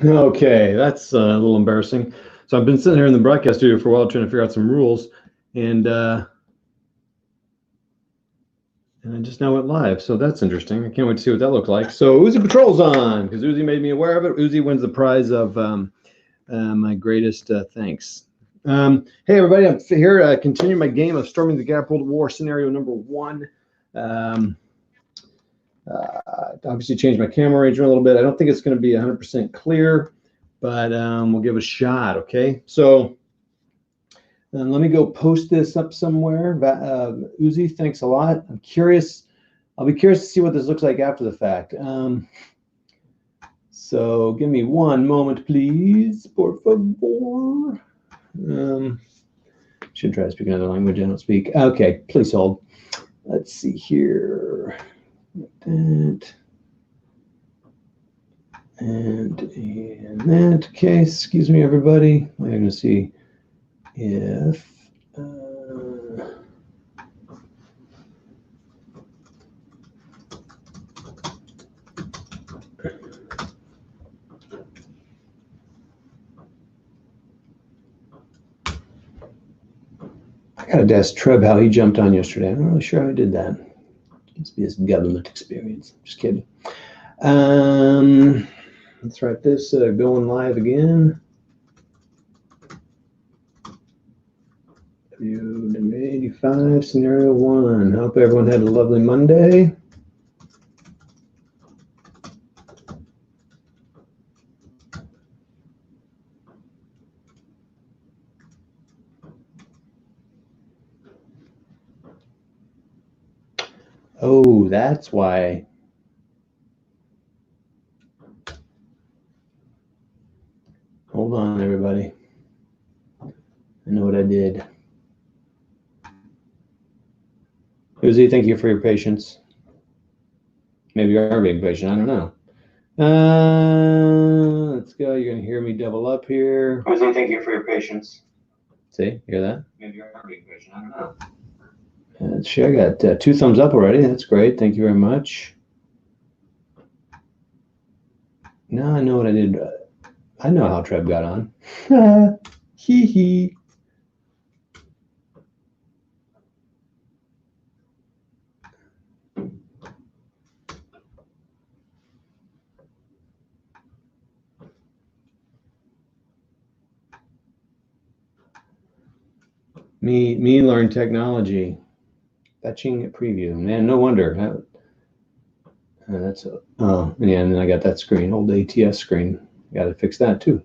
Okay, that's a little embarrassing. So I've been sitting here in the broadcast studio for a while trying to figure out some rules, and I just now went live, so that's interesting. I can't wait to see what that looked like. So Uzi Patrol's on, because Uzi made me aware of it. Uzi wins the prize of my greatest thanks. Hey, everybody, I'm here continuing my game of Storming the Gap World War scenario number 1. Obviously changed my camera arrangement a little bit. I don't think it's going to be 100% clear, but we'll give it a shot, okay? So let me go post this up somewhere. Uzi, thanks a lot. I'm curious. I'll be curious to see what this looks like after the fact. So give me one moment, please. Por favor. Should try to speak another language I don't speak. Okay, please hold. Let's see here. That. And in that case, excuse me, everybody. I'm going to see if I got to ask Treb how he jumped on yesterday. I'm not really sure how he did that. Must be his government experience. Just kidding. Let's write this going live again. W85 scenario 1. Hope everyone had a lovely Monday. Oh, that's why. Hold on, everybody. I know what I did. Uzi, thank you for your patience. Maybe you are being patient. I don't know. Let's go. You're going to hear me double up here. Uzi, thank you for your patience. See, hear that? Maybe you are being patient. I don't know. I got 2 thumbs up already. That's great. Thank you very much. Now I know what I did. I know how Treb got on. Hee hee. Me learn technology. Fetching preview. Man, no wonder. That's oh yeah, and then I got that screen, old ATS screen. Got to fix that too.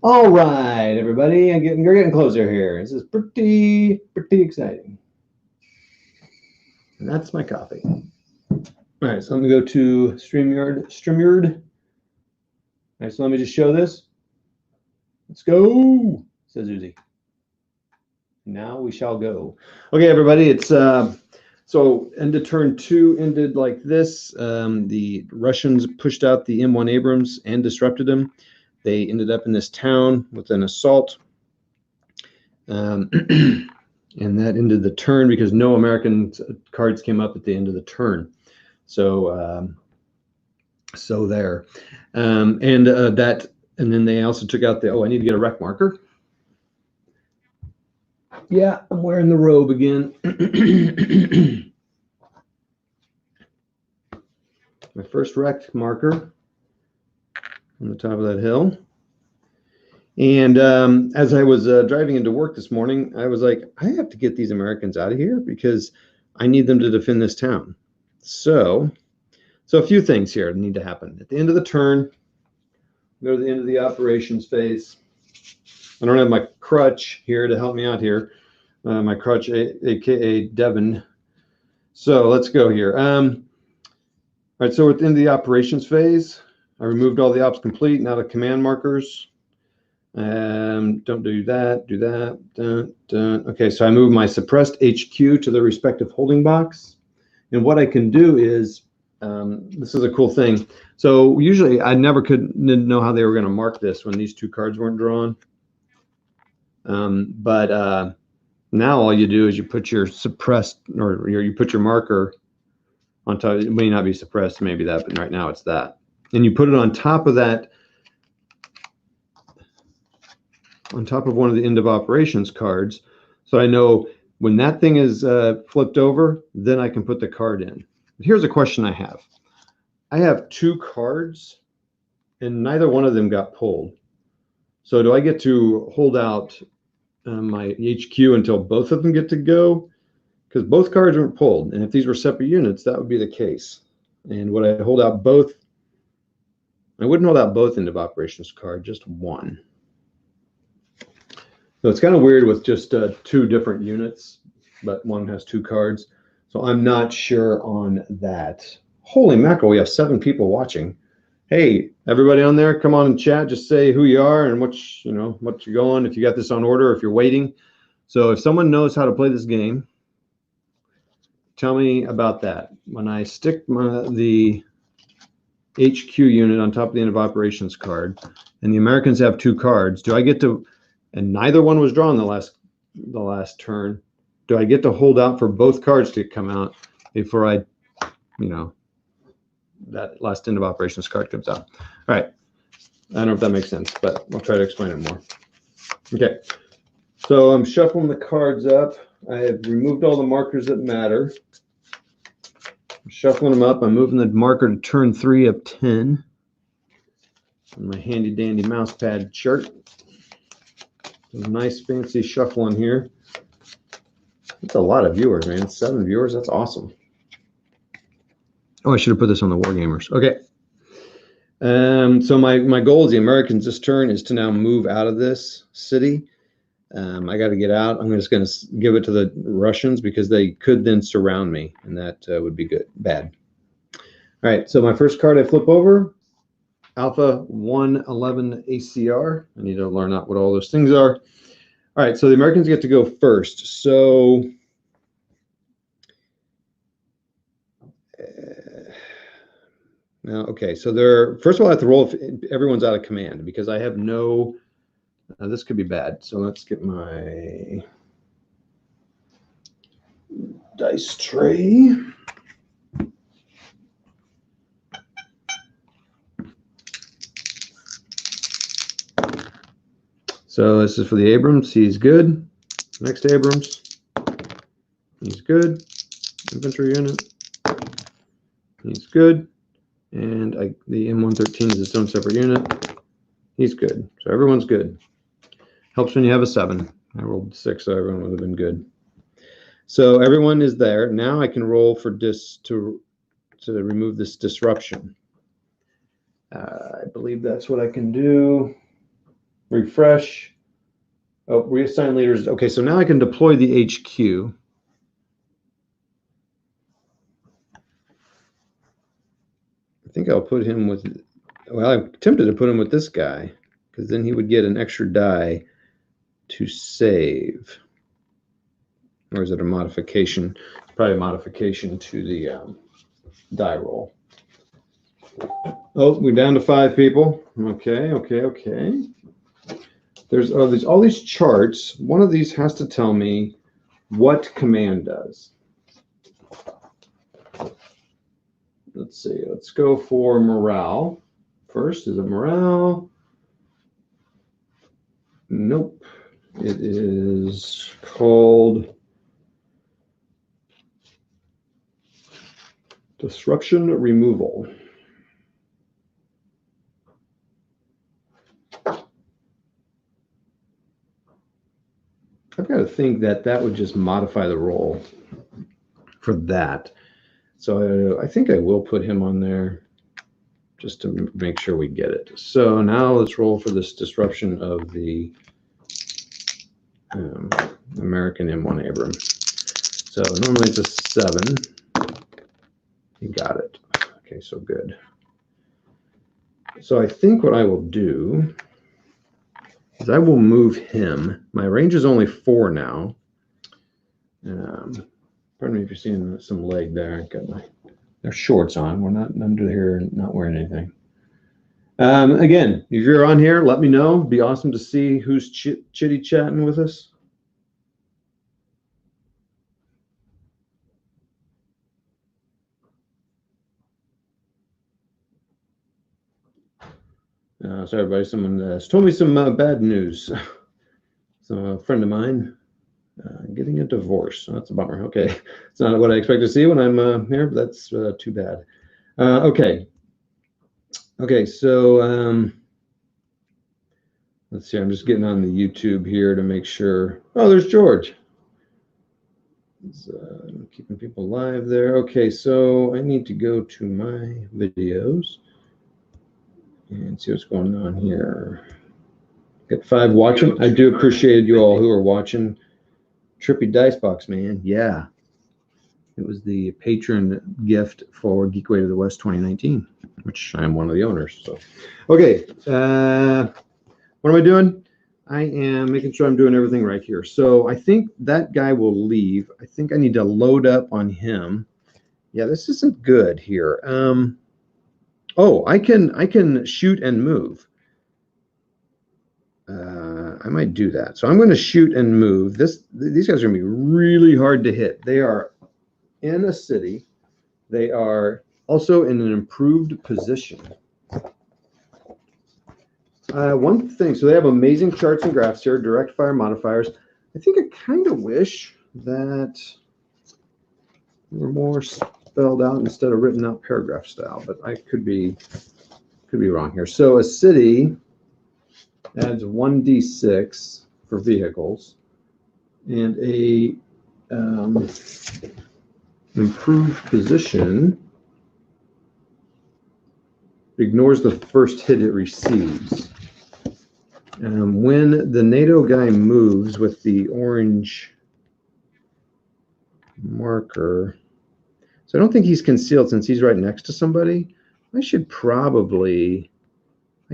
All right, everybody, you're getting closer here. This is pretty exciting. And that's my coffee. All right, so let me go to StreamYard. All right, so let me just show this. Let's go, says Uzi. Now we shall go. Okay, everybody, it's so end of turn 2 ended like this. The Russians pushed out the M1 Abrams and disrupted them. They ended up in this town with an assault. And that ended the turn because no American cards came up at the end of the turn. So so there. And then they also took out the, I need to get a rec marker. Yeah, I'm wearing the robe again. My first rec marker on the top of that hill. And as I was driving into work this morning, I was like, I have to get these Americans out of here because I need them to defend this town. So a few things here need to happen. At the end of the turn, go to the end of the operations phase. I don't have my crutch here to help me out here. My crutch, aka Devin. So let's go here. All right, so at the end of the operations phase, I removed all the ops complete, now the command markers. Don't do that, do that. Dun, dun. Okay, so I move my suppressed HQ to the respective holding box. And what I can do is, this is a cool thing. So usually I didn't know how they were going to mark this when these 2 cards weren't drawn. But now all you do is you put your suppressed, or you put your marker on top. It may not be suppressed, maybe that, but right now it's that. And you put it on top of that on top of one of the end of operations cards, so I know when that thing is flipped over, then I can put the card in. But here's a question I have. I have 2 cards, and neither one of them got pulled. So do I get to hold out my HQ until both of them get to go? Because both cards weren't pulled, and if these were separate units, that would be the case. And would I hold out both? I wouldn't hold out both end of operations card, just one. So it's kind of weird with just 2 different units, but one has 2 cards. So I'm not sure on that. Holy mackerel, we have 7 people watching. Hey, everybody on there, come on and chat. Just say who you are and what you're going. If you got this on order, if you're waiting. So if someone knows how to play this game, tell me about that. When I stick the HQ unit on top of the end of operations card, and the Americans have 2 cards, do I get to? And neither one was drawn the last turn. Do I get to hold out for both cards to come out before I, that last end of operations card comes out? All right. I don't know if that makes sense, but I'll try to explain it more. Okay. So I'm shuffling the cards up. I have removed all the markers that matter. I'm shuffling them up. I'm moving the marker to turn 3 of 10 on my handy dandy mouse pad chart. Nice fancy shuffling here. That's a lot of viewers, man. 7 viewers. That's awesome. Oh, I should have put this on the Wargamers. Okay. So my goal as the Americans this turn is to now move out of this city. I got to get out. I'm just going to give it to the Russians because they could then surround me, and that would be bad. All right. So my first card I flip over. Alpha 111 ACR. I need to learn out what all those things are. All right, so the Americans get to go first. So now, okay, so first of all, I have to roll if everyone's out of command because I have no, this could be bad. So let's get my dice tray. So this is for the Abrams. He's good. Next Abrams. He's good. Infantry unit. He's good. And the M113 is its own separate unit. He's good. So everyone's good. Helps when you have a 7. I rolled 6, so everyone would have been good. So everyone is there. Now I can roll for to remove this disruption. I believe that's what I can do. Refresh. Oh, reassign leaders. Okay, so now I can deploy the HQ. I think I'll put him with, well, I'm tempted to put him with this guy because then he would get an extra die to save. Or is it a modification? It's probably a modification to the die roll. Oh, we're down to 5 people. Okay. There's all these charts. One of these has to tell me what command does. Let's see. Let's go for morale. First, is it morale? Nope. It is called disruption removal. I've got to think that would just modify the roll for that. So I think I will put him on there just to make sure we get it. So now let's roll for this disruption of the American M1 Abrams. So normally it's a 7. You got it. Okay, so good. So I think what I will do is I will move him. My range is only 4 now. Pardon me if you're seeing some leg there. I've got their shorts on. We're not under here, not wearing anything. Again, if you're on here, let me know. It'd be awesome to see who's chitty chatting with us. So everybody, someone has told me some bad news. So a friend of mine getting a divorce. So that's a bummer. Okay, it's not what I expect to see when I'm here, but that's too bad. Okay. Okay, so let's see. I'm just getting on the YouTube here to make sure. Oh, there's George. Keeping people live there. Okay, so I need to go to my videos and see what's going on here. Got 5 watching. I do appreciate you all who are watching. Trippy Dice Box, man. Yeah. It was the patron gift for Geekway to the West 2019, which I am one of the owners. So, okay. What am I doing? I am making sure I'm doing everything right here. So I think that guy will leave. I think I need to load up on him. Yeah, this isn't good here. Oh, I can shoot and move. I might do that. So I'm going to shoot and move. These guys are going to be really hard to hit. They are in a city. They are also in an improved position. One thing, so they have amazing charts and graphs here, direct fire modifiers. I think I kind of wish that they were more spelled out instead of written out paragraph style, but I could be wrong here. So a city adds 1d6 for vehicles, and a improved position ignores the first hit it receives. When the NATO guy moves with the orange marker, so I don't think he's concealed since he's right next to somebody. I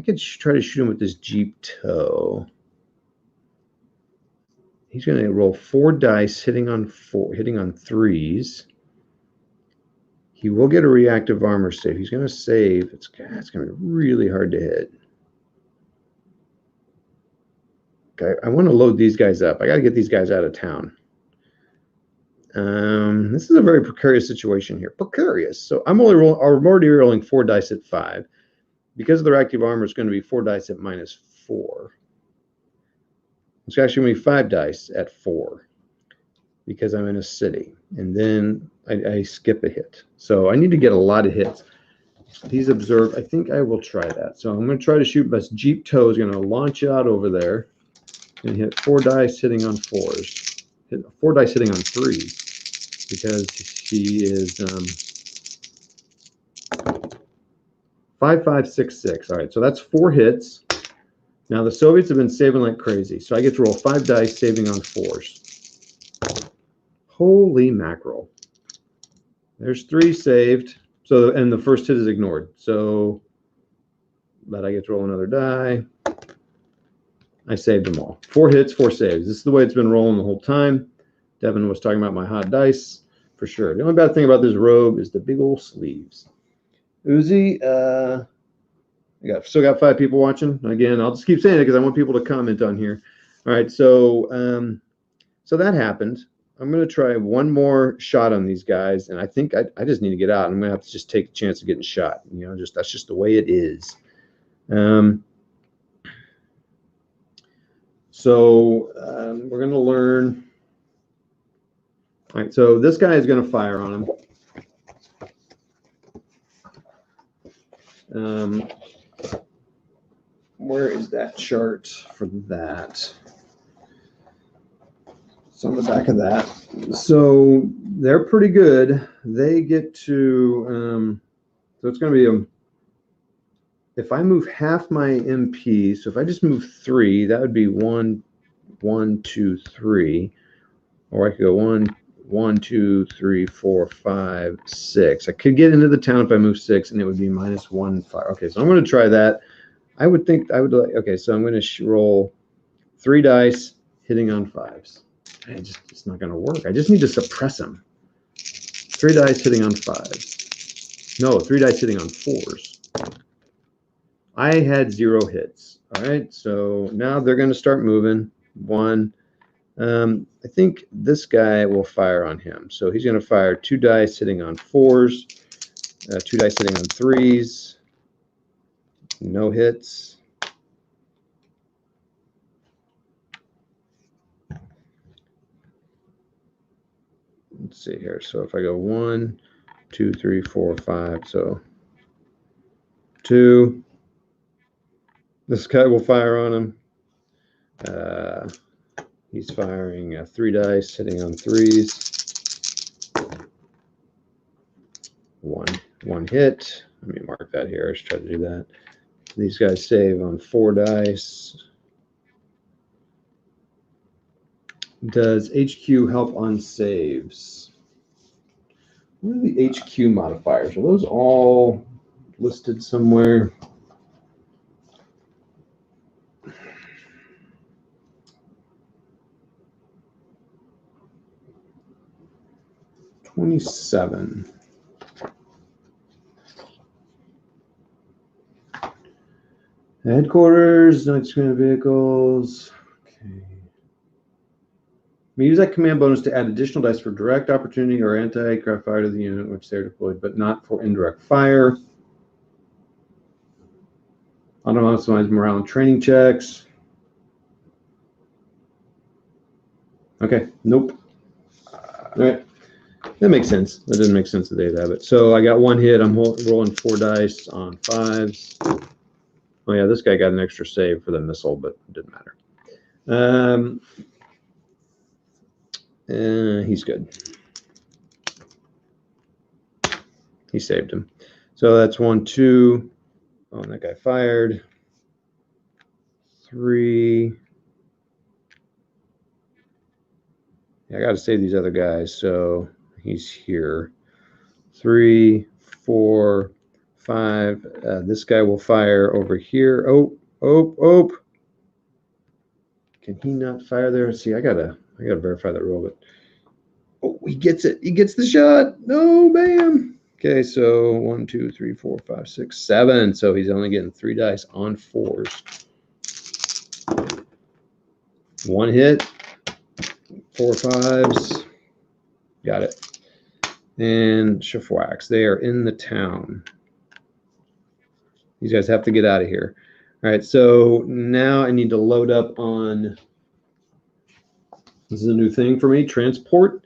could try to shoot him with this Jeep tow. He's going to roll 4 dice, hitting on 3s. He will get a reactive armor save. He's going to save. It's going to be really hard to hit. Okay, I want to load these guys up. I got to get these guys out of town. This is a very precarious situation here. Precarious. So I'm already rolling 4 dice at 5. Because of the reactive armor, it's going to be 4 dice at -4. It's actually going to be 5 dice at 4 because I'm in a city. And then I skip a hit. So I need to get a lot of hits. He's observed. I think I will try that. So I'm going to try to shoot. This Jeep tow is going to launch out over there. Going to hit 4 dice hitting on 4s. Hit 4 dice hitting on 3s because he is 5, 5, 6, 6. All right, so that's 4 hits. Now the Soviets have been saving like crazy, so I get to roll 5 dice saving on 4s. Holy mackerel! There's 3 saved. So and the first hit is ignored. So, but I get to roll another die. I saved them all. 4 hits, 4 saves. This is the way it's been rolling the whole time. Devin was talking about my hot dice for sure. The only bad thing about this robe is the big old sleeves. Uzi, still got 5 people watching. Again, I'll just keep saying it because I want people to comment on here. All right, so so that happened. I'm going to try one more shot on these guys, and I think I just need to get out. I'm going to have to just take a chance of getting shot. You know, that's just the way it is. So we're going to learn. All right, so this guy is going to fire on him. Where is that chart for that? It's on the back of that. So they're pretty good. They get to, so it's going to be if I move half my MP, so if I just move 3, that would be 1, 1, 2, 3. Or I could go 1, 1, 2, 3, 4, 5, 6. I could get into the town if I move 6, and it would be -1, 5. Okay, so I'm going to try that. I would think I would like. Okay, so I'm going to roll 3 dice, hitting on 5s. It's not going to work. I just need to suppress him. 3 dice hitting on 5s. No, 3 dice hitting on 4s. I had 0 hits. All right, so now they're going to start moving. 1. I think this guy will fire on him. So he's going to fire 2 dice hitting on 4s, 2 dice hitting on 3s. No hits. let's see here. So if I go 1, 2, 3, 4, 5, so 2. This guy will fire on him. He's firing 3 dice, hitting on 3s. One hit. Let me mark that here. Let's try to do that. These guys save on 4 dice. Does HQ help on saves? What are the HQ modifiers? Are those all listed somewhere? $27. Headquarters, non-expanded vehicles. Okay. We use that command bonus to add additional dice for direct opportunity or anti-aircraft fire to the unit in which they're deployed, but not for indirect fire. Auto-optimize morale and training checks. Okay, nope. All right, that makes sense. That doesn't make sense that they have it. So I got 1 hit. I'm rolling 4 dice on 5s. Oh yeah, this guy got an extra save for the missile, but it didn't matter. He's good. He saved him. So that's 1, 2. Oh, and that guy fired. 3. Yeah, I got to save these other guys. So he's here. 3, 4, 5. This guy will fire over here. Oh. Can he not fire there? See, I gotta verify that roll, but oh, he gets it. He gets the shot. No, bam. Okay, so 1, 2, 3, 4, 5, 6, 7. So he's only getting 3 dice on 4s. 1 hit, 4 5s. Got it. And Shafwax, they are in the town. These guys have to get out of here. All right, so now I need to load up on, this is a new thing for me, transport.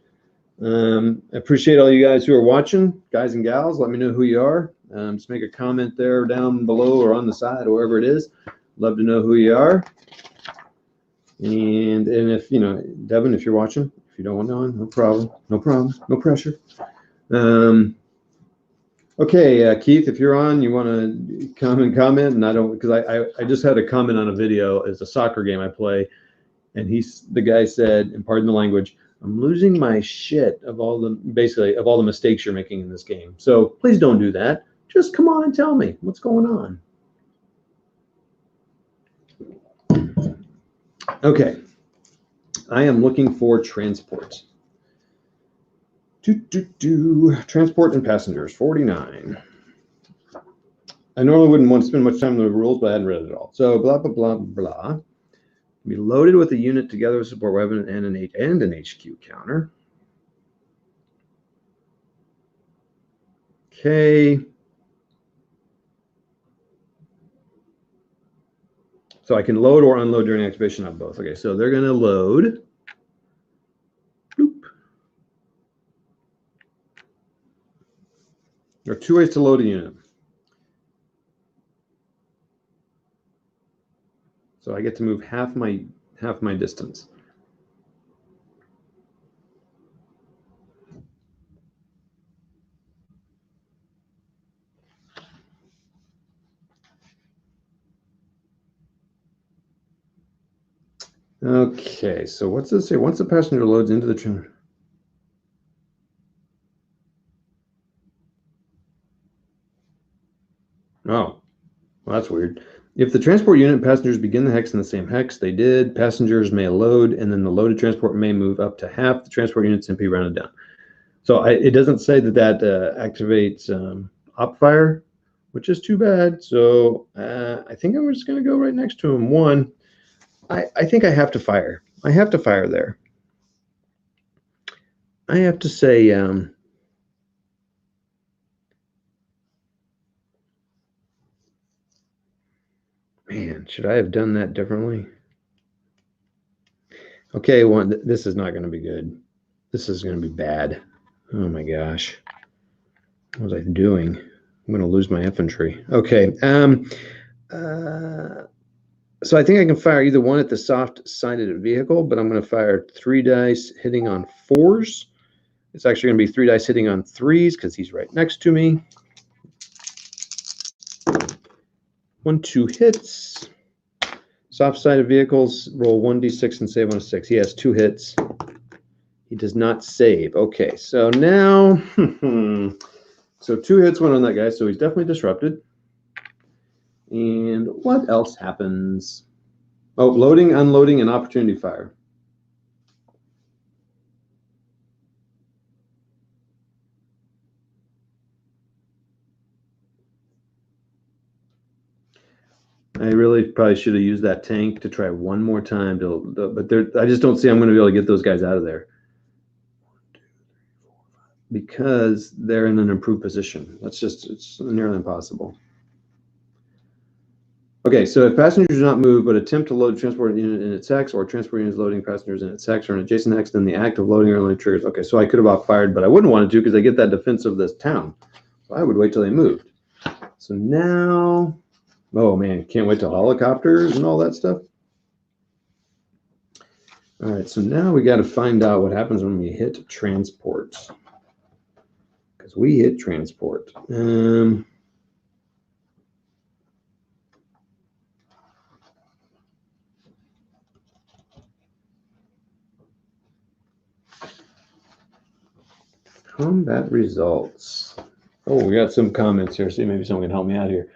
I appreciate all you guys who are watching, guys and gals. Let me know who you are. Just make a comment there down below or on the side, or wherever it is. Love to know who you are. And if, you know, Devin, if you're watching, if you don't want to know, no problem, no pressure. Okay, Keith, if you're on, you want to come and comment, and I don't, because I just had a comment on a video. It's a soccer game I play, and the guy said, and pardon the language, I'm losing my shit of all the mistakes you're making in this game. So please don't do that. Just come on and tell me what's going on. Okay, I am looking for transport. Transport and passengers, 49. I normally wouldn't want to spend much time on the rules, but I hadn't read it all. So blah, blah, blah, blah. Be loaded with a unit together with support weapon and an HQ counter. Okay. So I can load or unload during activation of both. Okay, so they're going to load. Bloop. There are 2 ways to load a unit. So I get to move half my distance. Okay, so what's this say? Once the passenger loads into the train. Oh, well, that's weird. If the transport unit and passengers begin the hex in the same hex, they did. Passengers may load, and then the loaded transport may move up to half the transport unit, simply rounded down. So it doesn't say that activates op fire, which is too bad. So I think I'm just going to go right next to him. 1, I think I have to fire. I have to fire there. I have to say, man, should I have done that differently? Okay, this is not going to be good. This is going to be bad. Oh my gosh. What was I doing? I'm going to lose my infantry. Okay. So I think I can fire either one at the soft-sided vehicle, but I'm going to fire 3 dice hitting on 4s. It's actually going to be 3 dice hitting on 3s because he's right next to me. 1, 2 hits. Soft-sided vehicles, roll 1d6 and save on a 6. He has 2 hits. He does not save. Okay, so now, so 2 hits went on that guy, so he's definitely disrupted. And what else happens? Oh, loading, unloading, and opportunity fire. I really probably should have used that tank to try one more time, but I just don't see I'm going to be able to get those guys out of there because they're in an improved position. It's nearly impossible. Okay, so if passengers do not move but attempt to load a transport unit in its hex, or transport unit is loading passengers in its hex or an adjacent hex, then the act of loading or unloading triggers. Okay, so I could have off-fired, but I wouldn't want to because I get that defense of this town. So I would wait till they moved. So now, oh man, can't wait till helicopters and all that stuff. All right, so now we got to find out what happens when we hit transport. Because we hit transport. Combat results. Oh, we got some comments here. See, maybe someone can help me out here.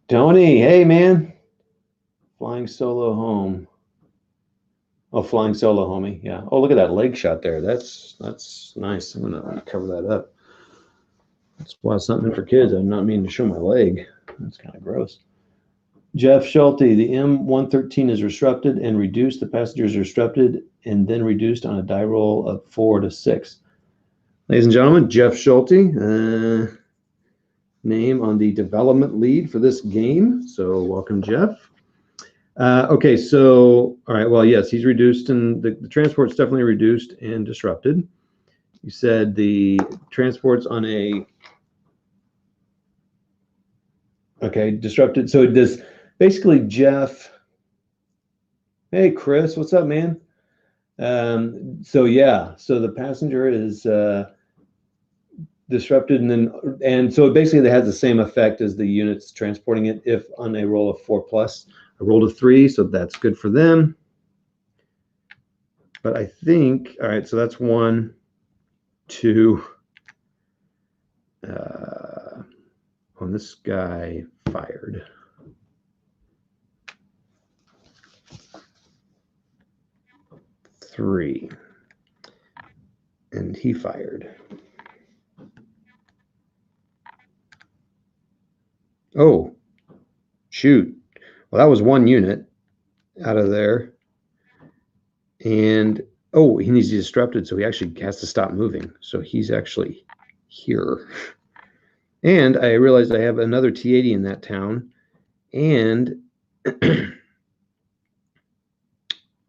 Tony, hey man. Flying solo home. Oh, flying solo, homie. Yeah. Oh, look at that leg shot there. That's nice. I'm gonna cover that up. That's why it's something for kids. I'm not meaning to show my leg. That's kind of gross. Jeff Schulte, the M113 is disrupted and reduced. The passengers are disrupted and then reduced on a die roll of 4 to 6. Ladies and gentlemen, Jeff Schulte, name on the development lead for this game. So welcome, Jeff. Okay, so, all right, well, yes, he's reduced, and the transport's definitely reduced and disrupted. You said the transport's on a, okay, disrupted. So it does, basically, Jeff, hey, Chris, what's up, man? So yeah, so the passenger is disrupted, and so it basically has the same effect as the units transporting it if on a roll of 4+. I rolled a 3, so that's good for them. But I think, all right, so that's 1, 2. On this guy fired. Three. And he fired. Oh, shoot. Well, that was 1 unit out of there. And, oh, he's disrupted, so he actually has to stop moving. So he's actually here. And I realized I have another T-80 in that town. And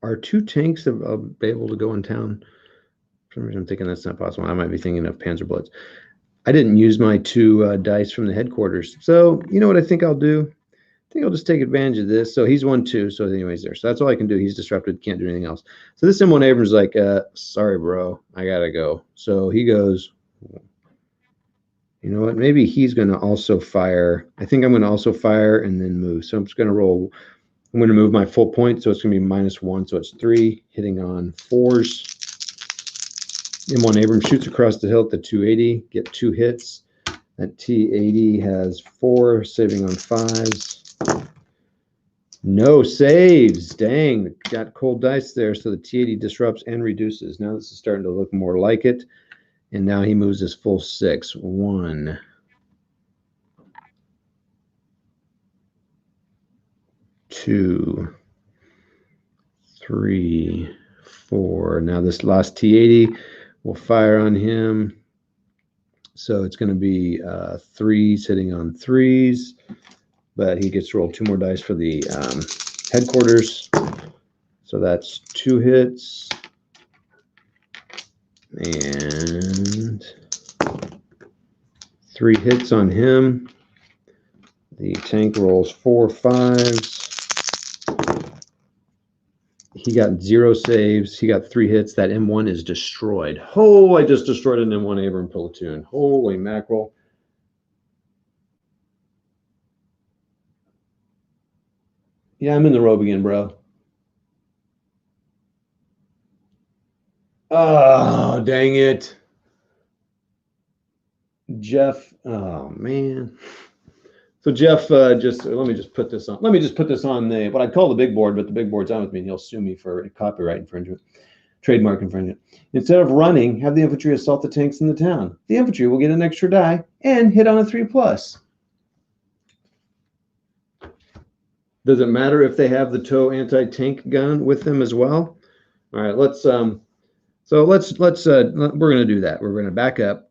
are 2 tanks able to go in town? For some reason, I'm thinking that's not possible. I might be thinking of Panzerblitz. I didn't use my 2 dice from the headquarters. So you know what I think I'll do? I think I'll just take advantage of this. So he's 1, 2. So anyways, there. So that's all I can do. He's disrupted. Can't do anything else. So this M1 Abrams is like, sorry, bro. I got to go. So he goes, you know what? Maybe he's going to also fire. I think I'm going to also fire and then move. So I'm just going to roll. I'm going to move my full point. So it's going to be -1. So it's 3 hitting on 4s. M1 Abrams shoots across the hill at the 280. Get 2 hits. That T-80 has 4, saving on 5s. No saves. Dang, got cold dice there. So the T-80 disrupts and reduces. Now this is starting to look more like it. And now he moves his full 6. 1, 2, 3, 4. Now this last T-80 will fire on him. So it's going to be 3s hitting on 3s. But he gets to roll 2 more dice for the headquarters. So that's 2 hits. And 3 hits on him. The tank rolls 4 5s. He got 0 saves. He got 3 hits. That M1 is destroyed. Oh, I just destroyed an M1 Abrams platoon. Holy mackerel. Yeah, I'm in the robe again, bro. Oh, dang it. Jeff, oh, man. So Jeff, let me just put this on. Let me just put this on what I'd call the big board, but the big board's on with me, and he'll sue me for copyright infringement, trademark infringement. Instead of running, have the infantry assault the tanks in the town. The infantry will get an extra die and hit on a 3+. Does it matter if they have the tow anti-tank gun with them as well? All right, let's we're going to do that. We're going to back up.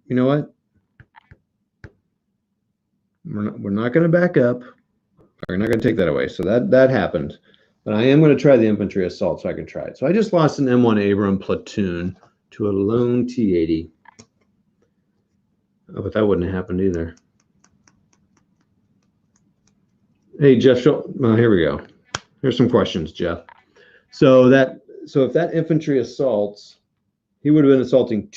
You know what? We're not going to back up. We're not going to take that away. So that happened. But I am going to try the infantry assault so I can try it. So I just lost an M1 Abrams platoon to a lone T-80. Oh, but that wouldn't have happened either. Hey, Jeff, well, here we go. Here's some questions, Jeff. So if that infantry assaults, he would have been assaulting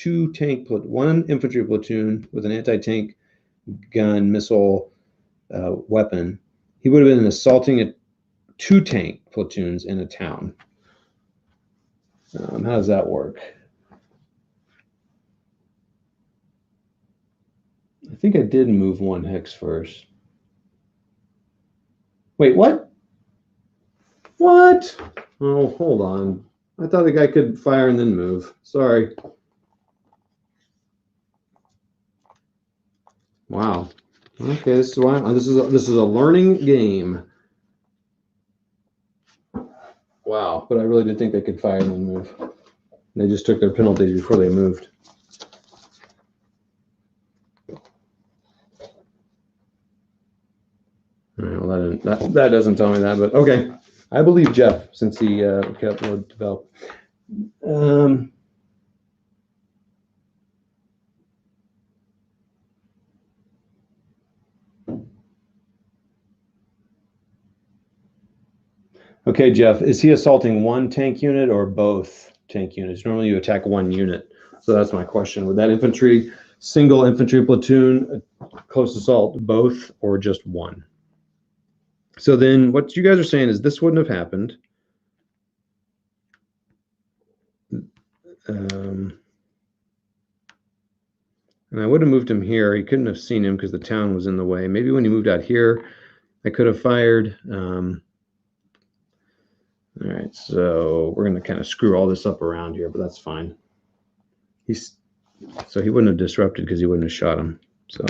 one infantry platoon with an anti-tank gun missile weapon. He would have been assaulting 2 tank platoons in a town. How does that work? I think I did move 1 hex first. Wait, what? What? Oh, hold on. I thought the guy could fire and then move. Sorry. Wow. Okay, this is a learning game. Wow, but I really did think they could fire and then move. They just took their penalties before they moved. All right, well, that doesn't tell me that, but okay. I believe Jeff since he kept developed. Okay, Jeff, is he assaulting 1 tank unit or both tank units? Normally you attack 1 unit. So that's my question. Would that single infantry platoon, close assault, both or just 1? So then what you guys are saying is this wouldn't have happened. And I would have moved him here. He couldn't have seen him because the town was in the way. Maybe when he moved out here, I could have fired. All right, so we're going to kind of screw all this up around here, but that's fine. So he wouldn't have disrupted because he wouldn't have shot him. So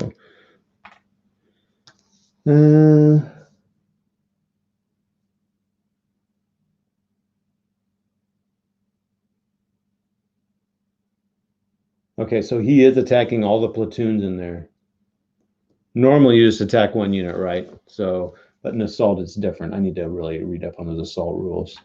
okay, so he is attacking all the platoons in there. Normally you just attack 1 unit, right? So, but in assault it's different. I need to really read up on those assault rules.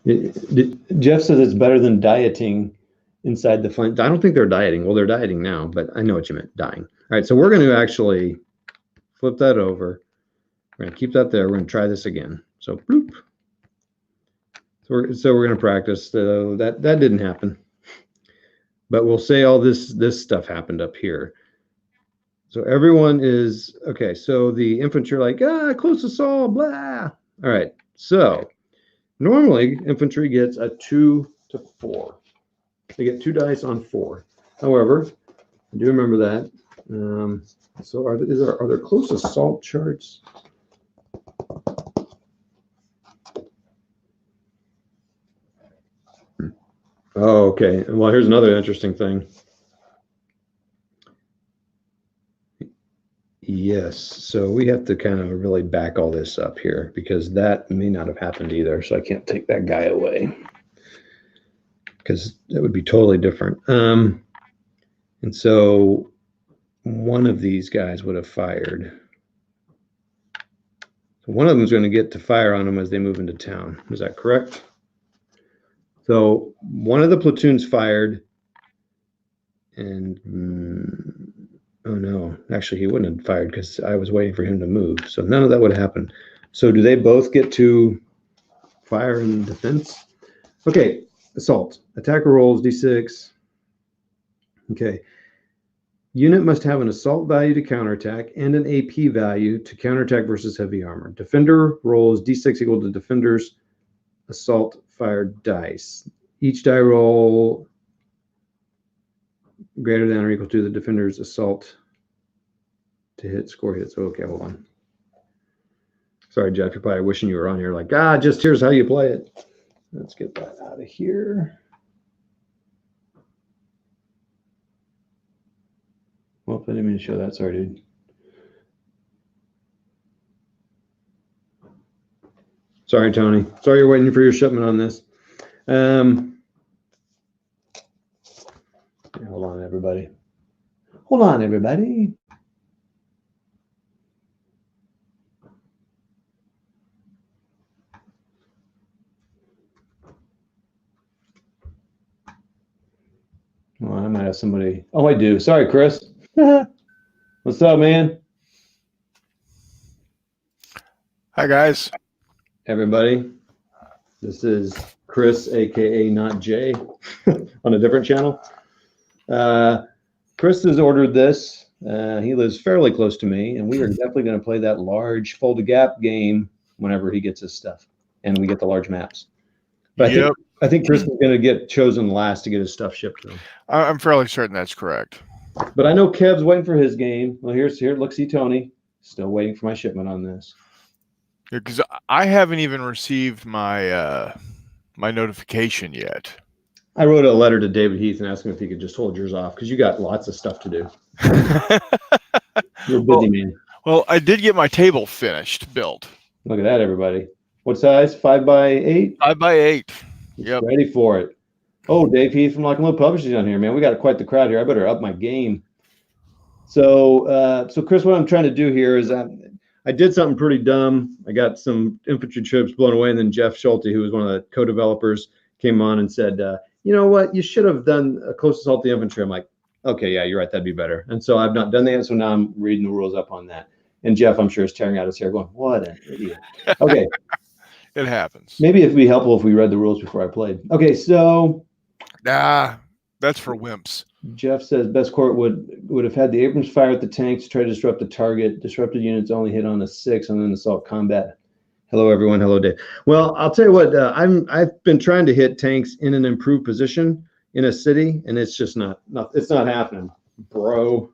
Jeff says it's better than dieting inside the flank. I don't think they're dieting. Well, they're dieting now, but I know what you meant, dying. All right, so we're going to actually flip that over. We're going to keep that there. We're going to try this again. So, bloop. So we're going to practice. That didn't happen. But we'll say all this stuff happened up here. So everyone is, okay, so the infantry are like, close assault, blah. All right, so normally infantry gets a 2 to 4. They get 2 dice on 4. However, I do remember that. So are there close assault charts? Oh, okay. Well, here's another interesting thing. Yes, so we have to kind of really back all this up here because that may not have happened either. So I can't take that guy away because that would be totally different. And so one of these guys would have fired. So one of them is going to get to fire on them as they move into town. Is that correct? So one of the platoons fired, and oh no, actually he wouldn't have fired because I was waiting for him to move. So none of that would happen. So do they both get to fire in defense? Okay, assault. Attacker rolls D6. Okay. Unit must have an assault value to counterattack and an AP value to counterattack versus heavy armor. Defender rolls D6 equal to defender's assault fired dice. Each die roll greater than or equal to the defender's assault to hit score hits. Okay, hold on. Sorry, Jeff, you're probably wishing you were on here like, just here's how you play it. Let's get that out of here. Well, I didn't mean to show that. Sorry, dude. Sorry, Tony. Sorry you're waiting for your shipment on this. Hold on, everybody. Hold on, everybody. Well, I might have somebody. Oh, I do. Sorry, Chris. What's up, man? Hi, guys. Everybody. This is Chris, aka Not Jay, on a different channel. Chris has ordered this. He lives fairly close to me, and we are definitely going to play that large fold a gap game whenever he gets his stuff, and we get the large maps. But I think Chris is going to get chosen last to get his stuff shipped to him. I'm fairly certain that's correct. But I know Kev's waiting for his game. Well, here, look, see Tony. Still waiting for my shipment on this. Because I haven't even received my my notification yet. I wrote a letter to David Heath and asked him if he could just hold yours off because you got lots of stuff to do. You're a busy man. Well, I did get my table finished, built. Look at that, everybody. What size? 5x8? 5x8. Yep. Ready for it. Oh, Dave Heath from Lock and Load Publishing on here, man. We got quite the crowd here. I better up my game. So, Chris, what I'm trying to do here is I did something pretty dumb. I got some infantry troops blown away, and then Jeff Schulte, who was one of the co-developers, came on and said, you know what? You should have done a close assault to infantry. I'm like, okay, yeah, you're right. That'd be better. And so I've not done that. So now I'm reading the rules up on that. And Jeff, I'm sure, is tearing out his hair going, what an idiot. Okay. It happens. Maybe it'd be helpful if we read the rules before I played. Okay, so. Nah, that's for wimps. Jeff says best court would have had the Abrams fire at the tanks to try to disrupt the target. Disrupted units only hit on a 6 and then assault combat. Hello, everyone. Hello, Dave. Well, I'll tell you what. I've been trying to hit tanks in an improved position in a city, and it's just not happening, bro.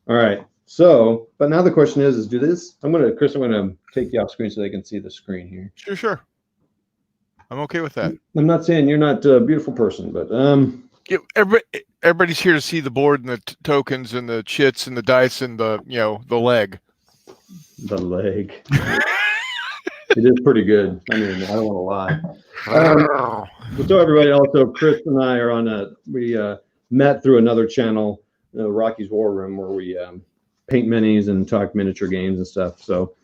All right. So, but now the question is do this. Chris, I'm gonna take you off screen so they can see the screen here. Sure. I'm okay with that. I'm not saying you're not a beautiful person, but everybody's here to see the board and the tokens and the chits and the dice and the the leg. The leg. It is pretty good. I mean, I don't want to lie. So everybody, also Chris and I are we met through another channel, Rocky's War Room, where we paint minis and talk miniature games and stuff. So,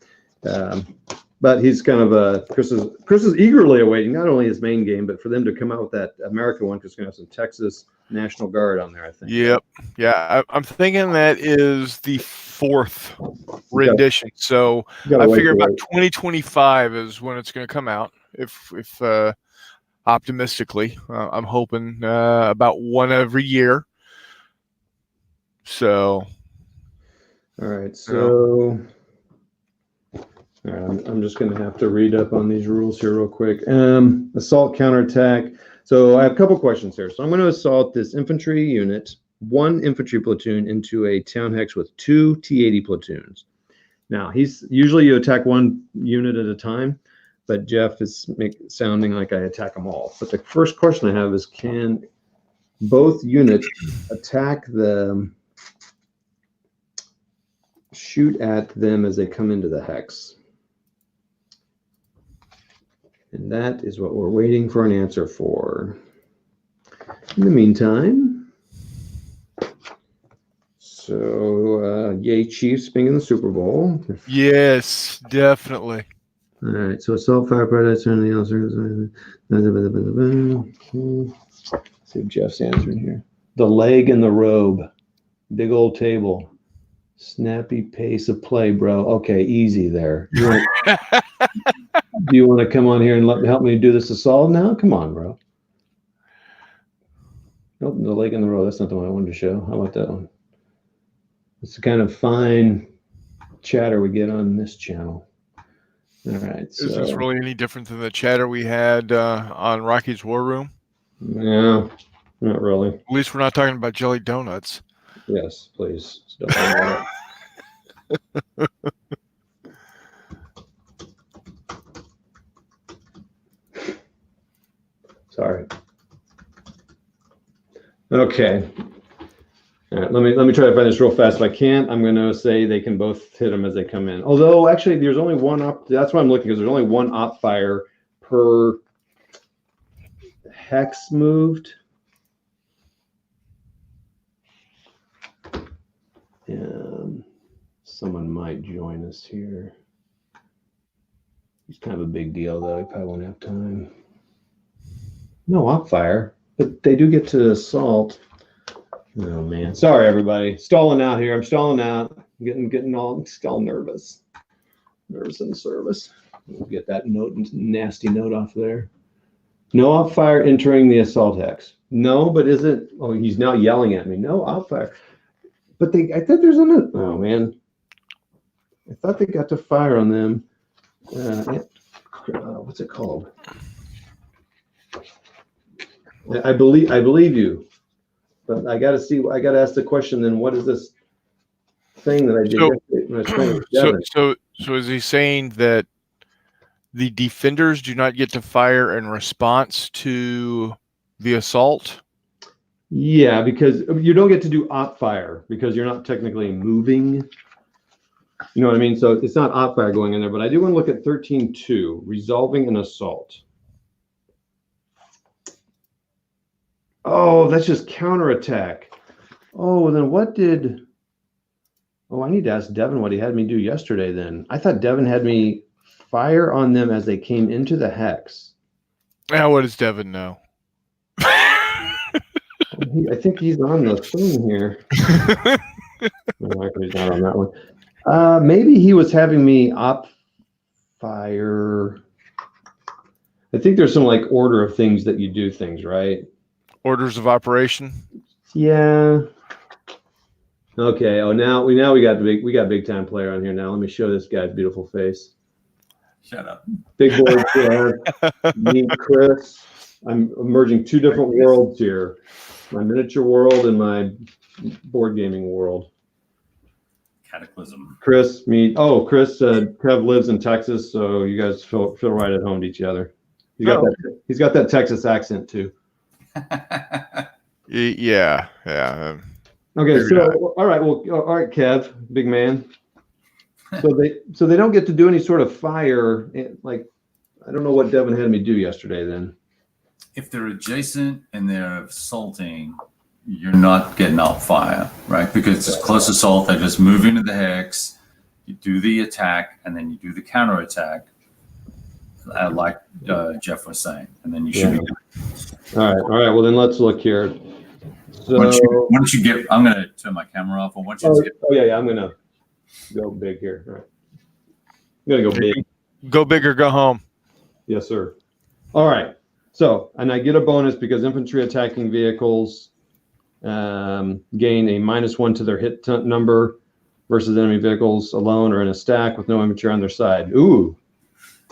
but he's kind of Chris is eagerly awaiting not only his main game, but for them to come out with that American one because it's going to have some Texas National Guard on there, I think. Yep. Yeah, I'm thinking that is the 4th rendition. So I figure about 2025 is when it's going to come out. If optimistically, I'm hoping about one every year. So. All right. So. All right, I'm just going to have to read up on these rules here real quick. Assault, counterattack. So I have a couple questions here. So I'm going to assault this infantry unit, 1 infantry platoon into a town hex with 2 T-80 platoons. Now, usually you attack 1 unit at a time, but Jeff is sounding like I attack them all. But the first question I have is, can both units attack shoot at them as they come into the hex? And that is what we're waiting for an answer for. In the meantime, So, yay, Chiefs being in the Super Bowl. Yes, definitely. All right. So, assault firefighter, turn the answer. See if Jeff's answering here. The leg and the robe. Big old table. Snappy pace of play, bro. Okay, easy there. Do you want to come on here and help me do this assault now? Come on, bro. Nope, the leg and the robe. That's not the one I wanted to show. How about that one? It's the kind of fine chatter we get on this channel. All right. So, is this really any different than the chatter we had on Rocky's War Room? No, not really. At least we're not talking about jelly donuts. Yes, please. Don't worry about it. Sorry. Okay. All right, let me try to find this real fast. If I can't, I'm going to say they can both hit them as they come in. Although, actually, there's only one op. That's why I'm looking, because there's only one op fire per hex moved. And someone might join us here. It's kind of a big deal, though. I probably won't have time. No op fire, but they do get to assault. Oh man, sorry everybody. Stalling out here. I'm stalling out. Getting all nervous. Nervous in the service. We'll get that nasty note off there. No op fire entering the assault hex. No, but is it? Oh, he's now yelling at me. No op fire. But I thought there's an. Oh man, I thought they got to fire on them. What's it called? I believe you. But I got to see. I got to ask the question. Then, what is this thing that I did yesterday when I was playing with Devin? So is he saying that the defenders do not get to fire in response to the assault? Yeah, because you don't get to do op fire because you're not technically moving. You know what I mean? So it's not op fire going in there. But I do want to look at 13.2, resolving an assault. Oh, that's just counterattack. Oh, then what did... Oh, I need to ask Devin what he had me do yesterday then. I thought Devin had me fire on them as they came into the hex. Now, what does Devin know? I think he's on the thing here. No, he's not on that one. Maybe he was having me op fire. I think there's some like order of things that you do things, right? Orders of operation. Yeah. Okay. Oh, now we got big time player on here. Now let me show this guy's beautiful face. Shut up. Big boy Chad, me, Chris. I'm merging two different worlds here: my miniature world and my board gaming world. Cataclysm. Chris, me. Oh, Chris. Trev lives in Texas, so you guys feel right at home to each other. He's got that Texas accent too. Yeah. Okay, so all right, Kev, big man. So they don't get to do any sort of fire. Like, I don't know what Devin had me do yesterday. Then, if they're adjacent and they're assaulting, you're not getting out fire, right? Because it's close assault. They just move into the hex. You do the attack, and then you do the counterattack, like Jeff was saying, and then you should be good. All right. Well, then let's look here. So once you get, I'm going to turn my camera off. And once you yeah, I'm going to go big here. All right. I'm going to go big. Go big or go home. Yes, sir. All right. So, and I get a bonus because infantry attacking vehicles gain a -1 to their hit number versus enemy vehicles alone or in a stack with no infantry on their side. Ooh.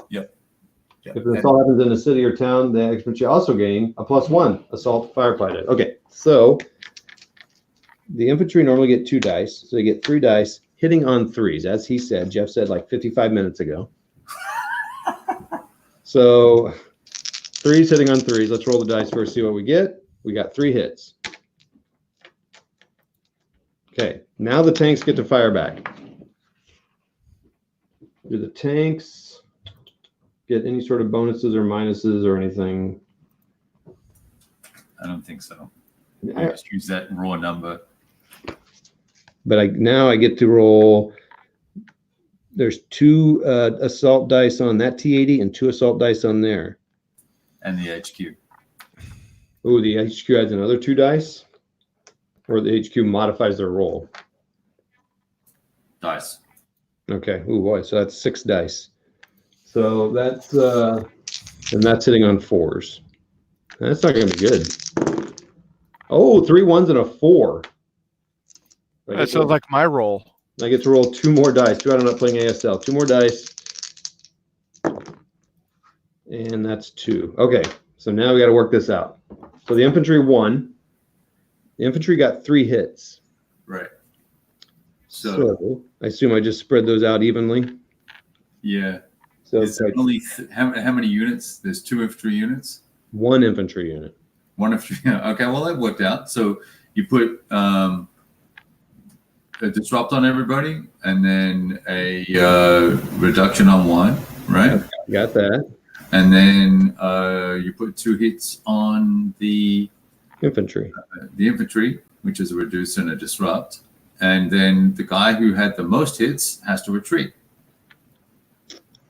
Yep. If the assault happens in a city or town, the infantry also gain a +1 assault firefighter. Okay, so the infantry normally get 2 dice, so they get 3 dice hitting on 3s, as he said. Jeff said like 55 minutes ago. So 3s hitting on 3s. Let's roll the dice first, see what we get. We got 3 hits. Okay, now the tanks get to fire back. Do the tanks get any sort of bonuses or minuses or anything? I don't think so. I just use that raw number. But now I get to roll. There's 2 assault dice on that T80 and 2 assault dice on there. And the HQ. Oh, the HQ adds another 2 dice? Or the HQ modifies their roll? Dice. Okay. Oh, boy. So that's 6 dice. So that's, and that's hitting on 4s. That's not going to be good. Oh, 3 1s and a 4. That sounds like my roll. I get to roll 2 more dice. Too bad I'm not playing ASL. 2 more dice. And that's 2. Okay. So now we got to work this out. So the infantry won. The infantry got 3 hits. Right. So I assume I just spread those out evenly. Yeah. So it's like only how many units? There's 2 infantry units. 1 infantry unit. 1 infantry unit. Okay. Well, that worked out. So you put a disrupt on everybody, and then a reduction on 1. Right. Got that. And then you put 2 hits on the infantry. Which is a reduce and a disrupt. And then the guy who had the most hits has to retreat.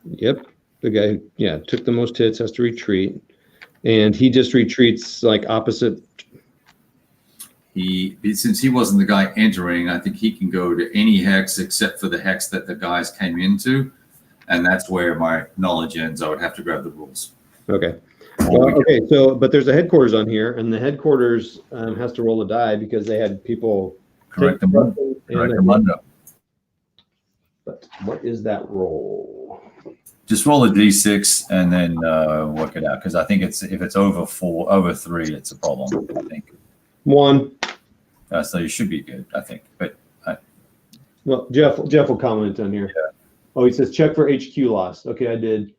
Yep. The guy who, took the most hits has to retreat. And he just retreats like opposite. Since he wasn't the guy entering, I think he can go to any hex except for the hex that the guys came into. And that's where my knowledge ends. I would have to grab the rules. Okay. Well, okay. So, but there's a headquarters on here, and the headquarters has to roll a die because they had people. Correct the mundo. But what is that roll? Just roll a d6 and then work it out, because I think if it's over 3, it's a problem. I think 1. So you should be good, I think. But well, Jeff will comment on here. Yeah. Oh, he says check for HQ lost. Okay, I did.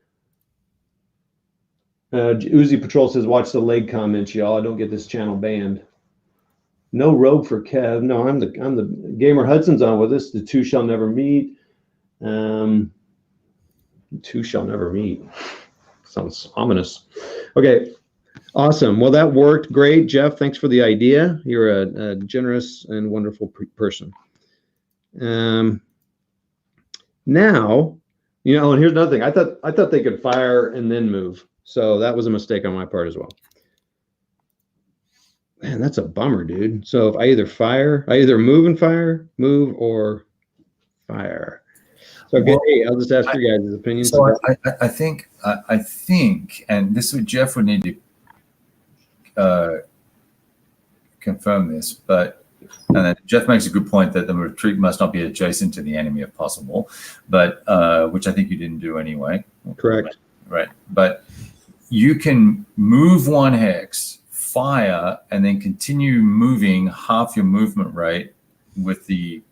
Uzi Patrol says watch the leg comments, y'all. I don't get this channel banned. No rogue for Kev. No, I'm the gamer. Hudson's on with us. The 2 shall never meet. 2 shall never meet. Sounds ominous. Okay, awesome. Well, that worked great, Jeff. Thanks for the idea. You're a generous and wonderful person. Now, and here's another thing. I thought they could fire and then move. So that was a mistake on my part as well. Man, that's a bummer, dude. So if I either move and fire, move or fire. So okay, I'll just ask your guys' opinions. So I think, and this would Jeff would need to confirm this, but and then Jeff makes a good point that the retreat must not be adjacent to the enemy if possible, but which I think you didn't do anyway. Correct. Right. But you can move 1 hex, fire, and then continue moving half your movement rate with the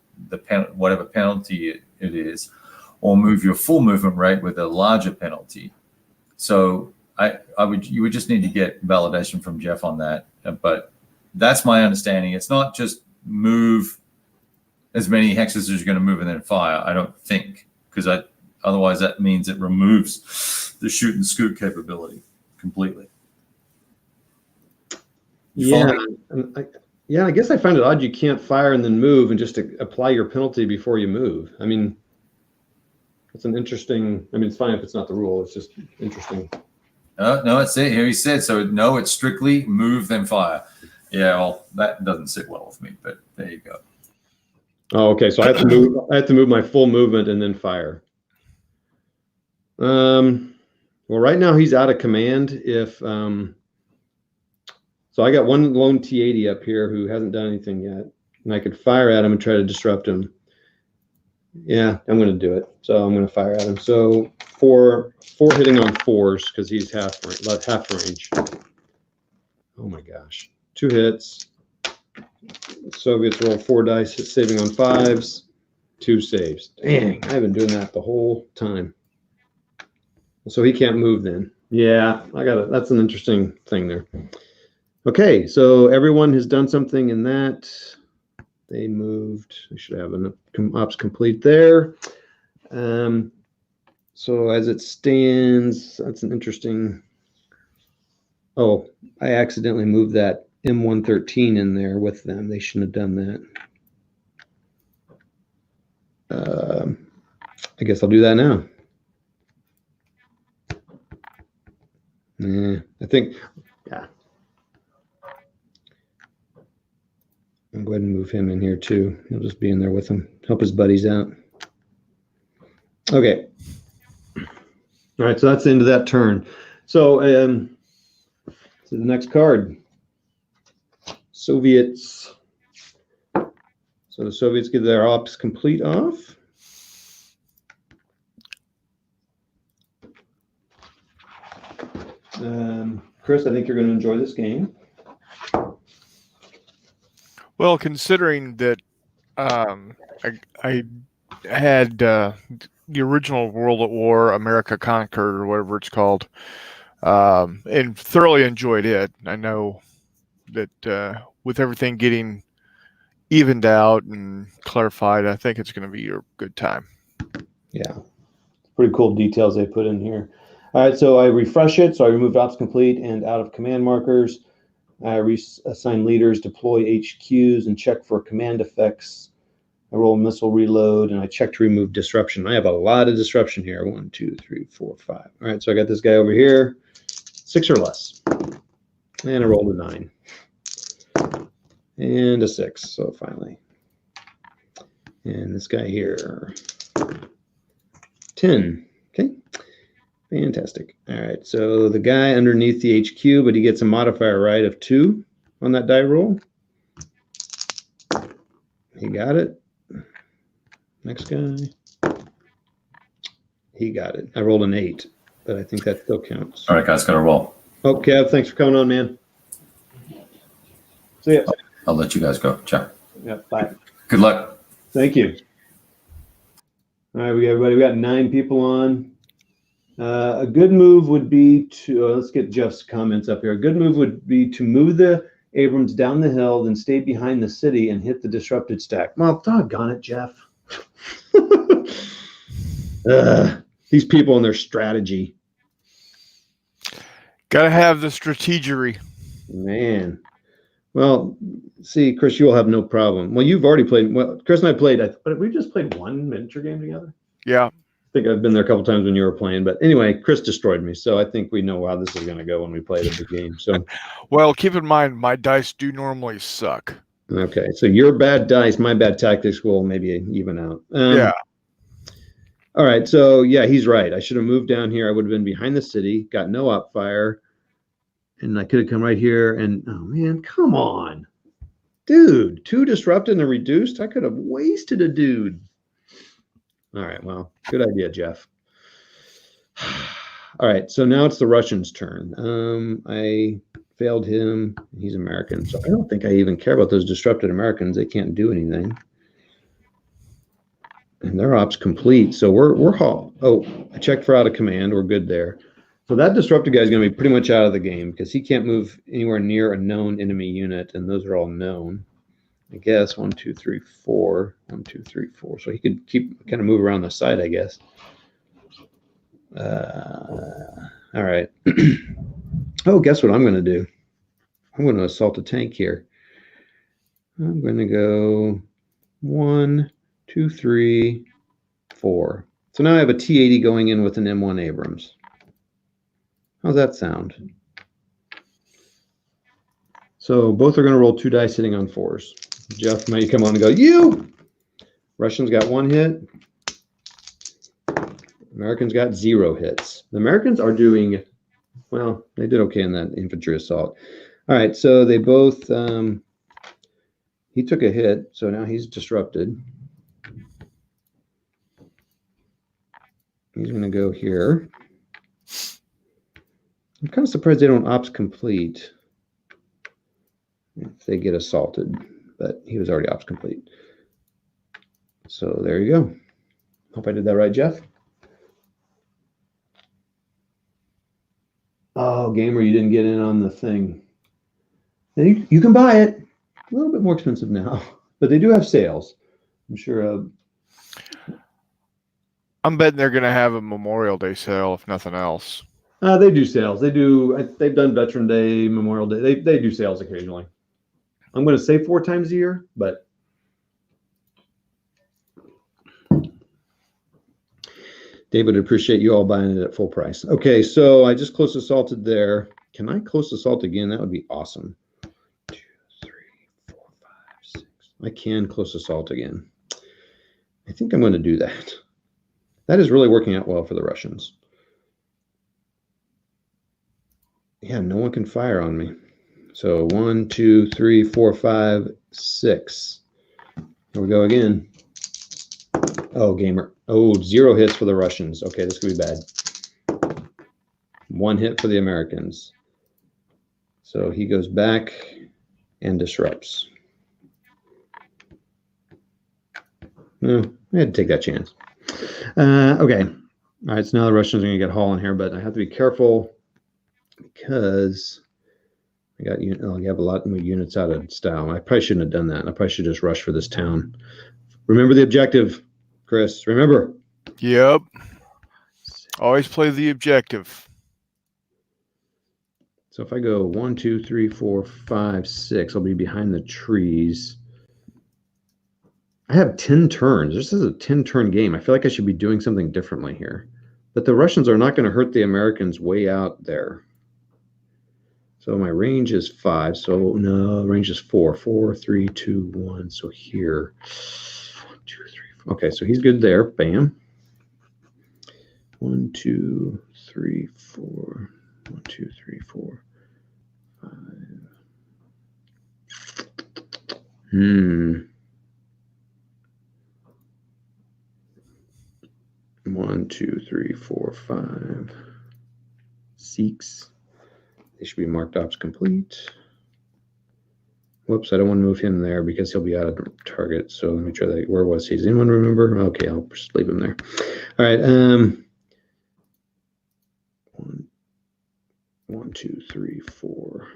whatever penalty it is, or move your full movement rate with a larger penalty. So you would just need to get validation from Jeff on that. But that's my understanding. It's not just move as many hexes as you're going to move and then fire, I don't think, because otherwise that means it removes the shoot and scoot capability completely. Yeah, I guess I find it odd you can't fire and then move and just apply your penalty before you move. I mean, it's an interesting. I mean, it's fine if it's not the rule. It's just interesting. No, it's it. Here he said. So no, it's strictly move then fire. Yeah, well, that doesn't sit well with me, but there you go. Oh, okay. So I have to move. I have to move my full movement and then fire. Well, right now he's out of command. So I got 1 lone T80 up here who hasn't done anything yet, and I could fire at him and try to disrupt him. Yeah, I'm going to do it. So I'm going to fire at him. So 4 hitting on 4s because he's half range. Oh my gosh. 2 hits. Soviets roll 4 dice, saving on 5s, 2 saves. Dang, I've been doing that the whole time. So he can't move then. Yeah, I got it. That's an interesting thing there. Okay, so everyone has done something in that. They moved. I should have an ops complete there. So as it stands, that's an interesting. Oh, I accidentally moved that M113 in there with them. They shouldn't have done that. I guess I'll do that now. I think, yeah. I'll go ahead and move him in here too. He'll just be in there with him, help his buddies out. Okay. All right, so that's the end of that turn. So, so the next card, Soviets. So the Soviets get their ops complete off. Chris, I think you're going to enjoy this game. Well, considering that I had the original World at War, America Conquered, or whatever it's called, and thoroughly enjoyed it. I know that with everything getting evened out and clarified, I think it's going to be a good time. Yeah. Pretty cool details they put in here. All right, so I refresh it. So I remove ops complete and out of command markers. I reassign leaders, deploy HQs, and check for command effects. I roll missile reload, and I check to remove disruption. I have a lot of disruption here. 1, 2, 3, 4, 5. All right, so I got this guy over here, 6 or less. And I rolled a 9. And a 6, so finally. And this guy here, 10. Okay, fantastic. All right, so the guy underneath the HQ, but he gets a modifier, right, of 2 on that die roll. He got it. Next guy. He got it. I rolled an 8, but I think that still counts. All right, guys, got to roll. Oh, Kev, thanks for coming on, man. See ya. I'll let you guys go. Ciao. Yeah, bye. Good luck. Thank you. All right, we got 9 people on. A good move would be to, let's get Jeff's comments up here. A good move would be to move the Abrams down the hill, then stay behind the city and hit the disrupted stack. Well, doggone it, Jeff. These people and their strategy. Got to have the strategery. Man. Well, see, Chris, you'll have no problem. Well, you've already played. Well, Chris and I played, but we just played one miniature game together. Yeah. I think I've been there a couple times when you were playing. But anyway, Chris destroyed me. So I think we know how this is going to go when we play the game. So, well, keep in mind, my dice do normally suck. Okay. So your bad dice, my bad tactics will maybe even out. Yeah. All right. So, yeah, he's right. I should have moved down here. I would have been behind the city, got no op fire. And I could have come right here and, oh, man, come on. Dude, 2 disrupted and reduced. I could have wasted a dude. All right, well, good idea, Jeff. All right, so now it's the Russians' turn. I failed him. He's American, so I don't think I even care about those disrupted Americans. They can't do anything. And their ops complete, so we're hauled. Oh, I checked for out of command. We're good there. So that disrupted guy is going to be pretty much out of the game because he can't move anywhere near a known enemy unit, and those are all known. I guess 1, 2, 3, 4. 1, 2, 3, 4. So he could keep kind of move around the side, I guess. All right. Oh, guess what I'm going to do? I'm going to assault a tank here. I'm going to go 1, 2, 3, 4. So now I have a T-80 going in with an M1 Abrams. How's that sound? So both are going to roll 2 dice sitting on 4s. Jeff, might you come on and go, you! Russians got 1 hit. Americans got 0 hits. The Americans are doing, well, they did okay in that infantry assault. All right, so they both, he took a hit, so now he's disrupted. He's going to go here. I'm kind of surprised they don't ops complete if they get assaulted, but he was already ops complete. So there you go. Hope I did that right, Jeff. Oh, gamer, you didn't get in on the thing. You can buy it. A little bit more expensive now, but they do have sales. I'm sure. I'm betting they're going to have a Memorial Day sale, if nothing else. They do sales. They do. They've done Veteran Day, Memorial Day. They do sales occasionally. I'm going to say 4 times a year, but David, appreciate you all buying it at full price. Okay, so I just close assaulted there. Can I close assault again? That would be awesome. 2, 3, 4, 5, 6. I can close assault again. I think I'm going to do that. That is really working out well for the Russians. Yeah, no one can fire on me. So 1, 2, 3, 4, 5, 6. Here we go again. Oh, gamer. Oh, 0 hits for the Russians. Okay, this could be bad. 1 hit for the Americans. So he goes back and disrupts. No, I had to take that chance. Okay. All right, so now the Russians are going to get Hall in here, but I have to be careful because I got I have a lot of units out of style. I probably shouldn't have done that. I probably should just rush for this town. Remember the objective, Chris. Remember. Yep. Always play the objective. So if I go 1, 2, 3, 4, 5, 6, I'll be behind the trees. I have 10 turns. This is a 10-turn game. I feel like I should be doing something differently here. But the Russians are not going to hurt the Americans way out there. So my range is 5. So no, range is 4. 4, 3, 2, 1. So here. 1, 2, 3, 4. Okay, so he's good there. Bam. 1, 2, 3, 4. 1, 2, 3, 4, 5. 1, 2, 3, 4, 5. 6. They should be marked ops complete. Whoops, I don't want to move him there because he'll be out of target. So let me try that. Where was he? Does anyone remember? Okay, I'll just leave him there. All right. 1, 2, 3, 4.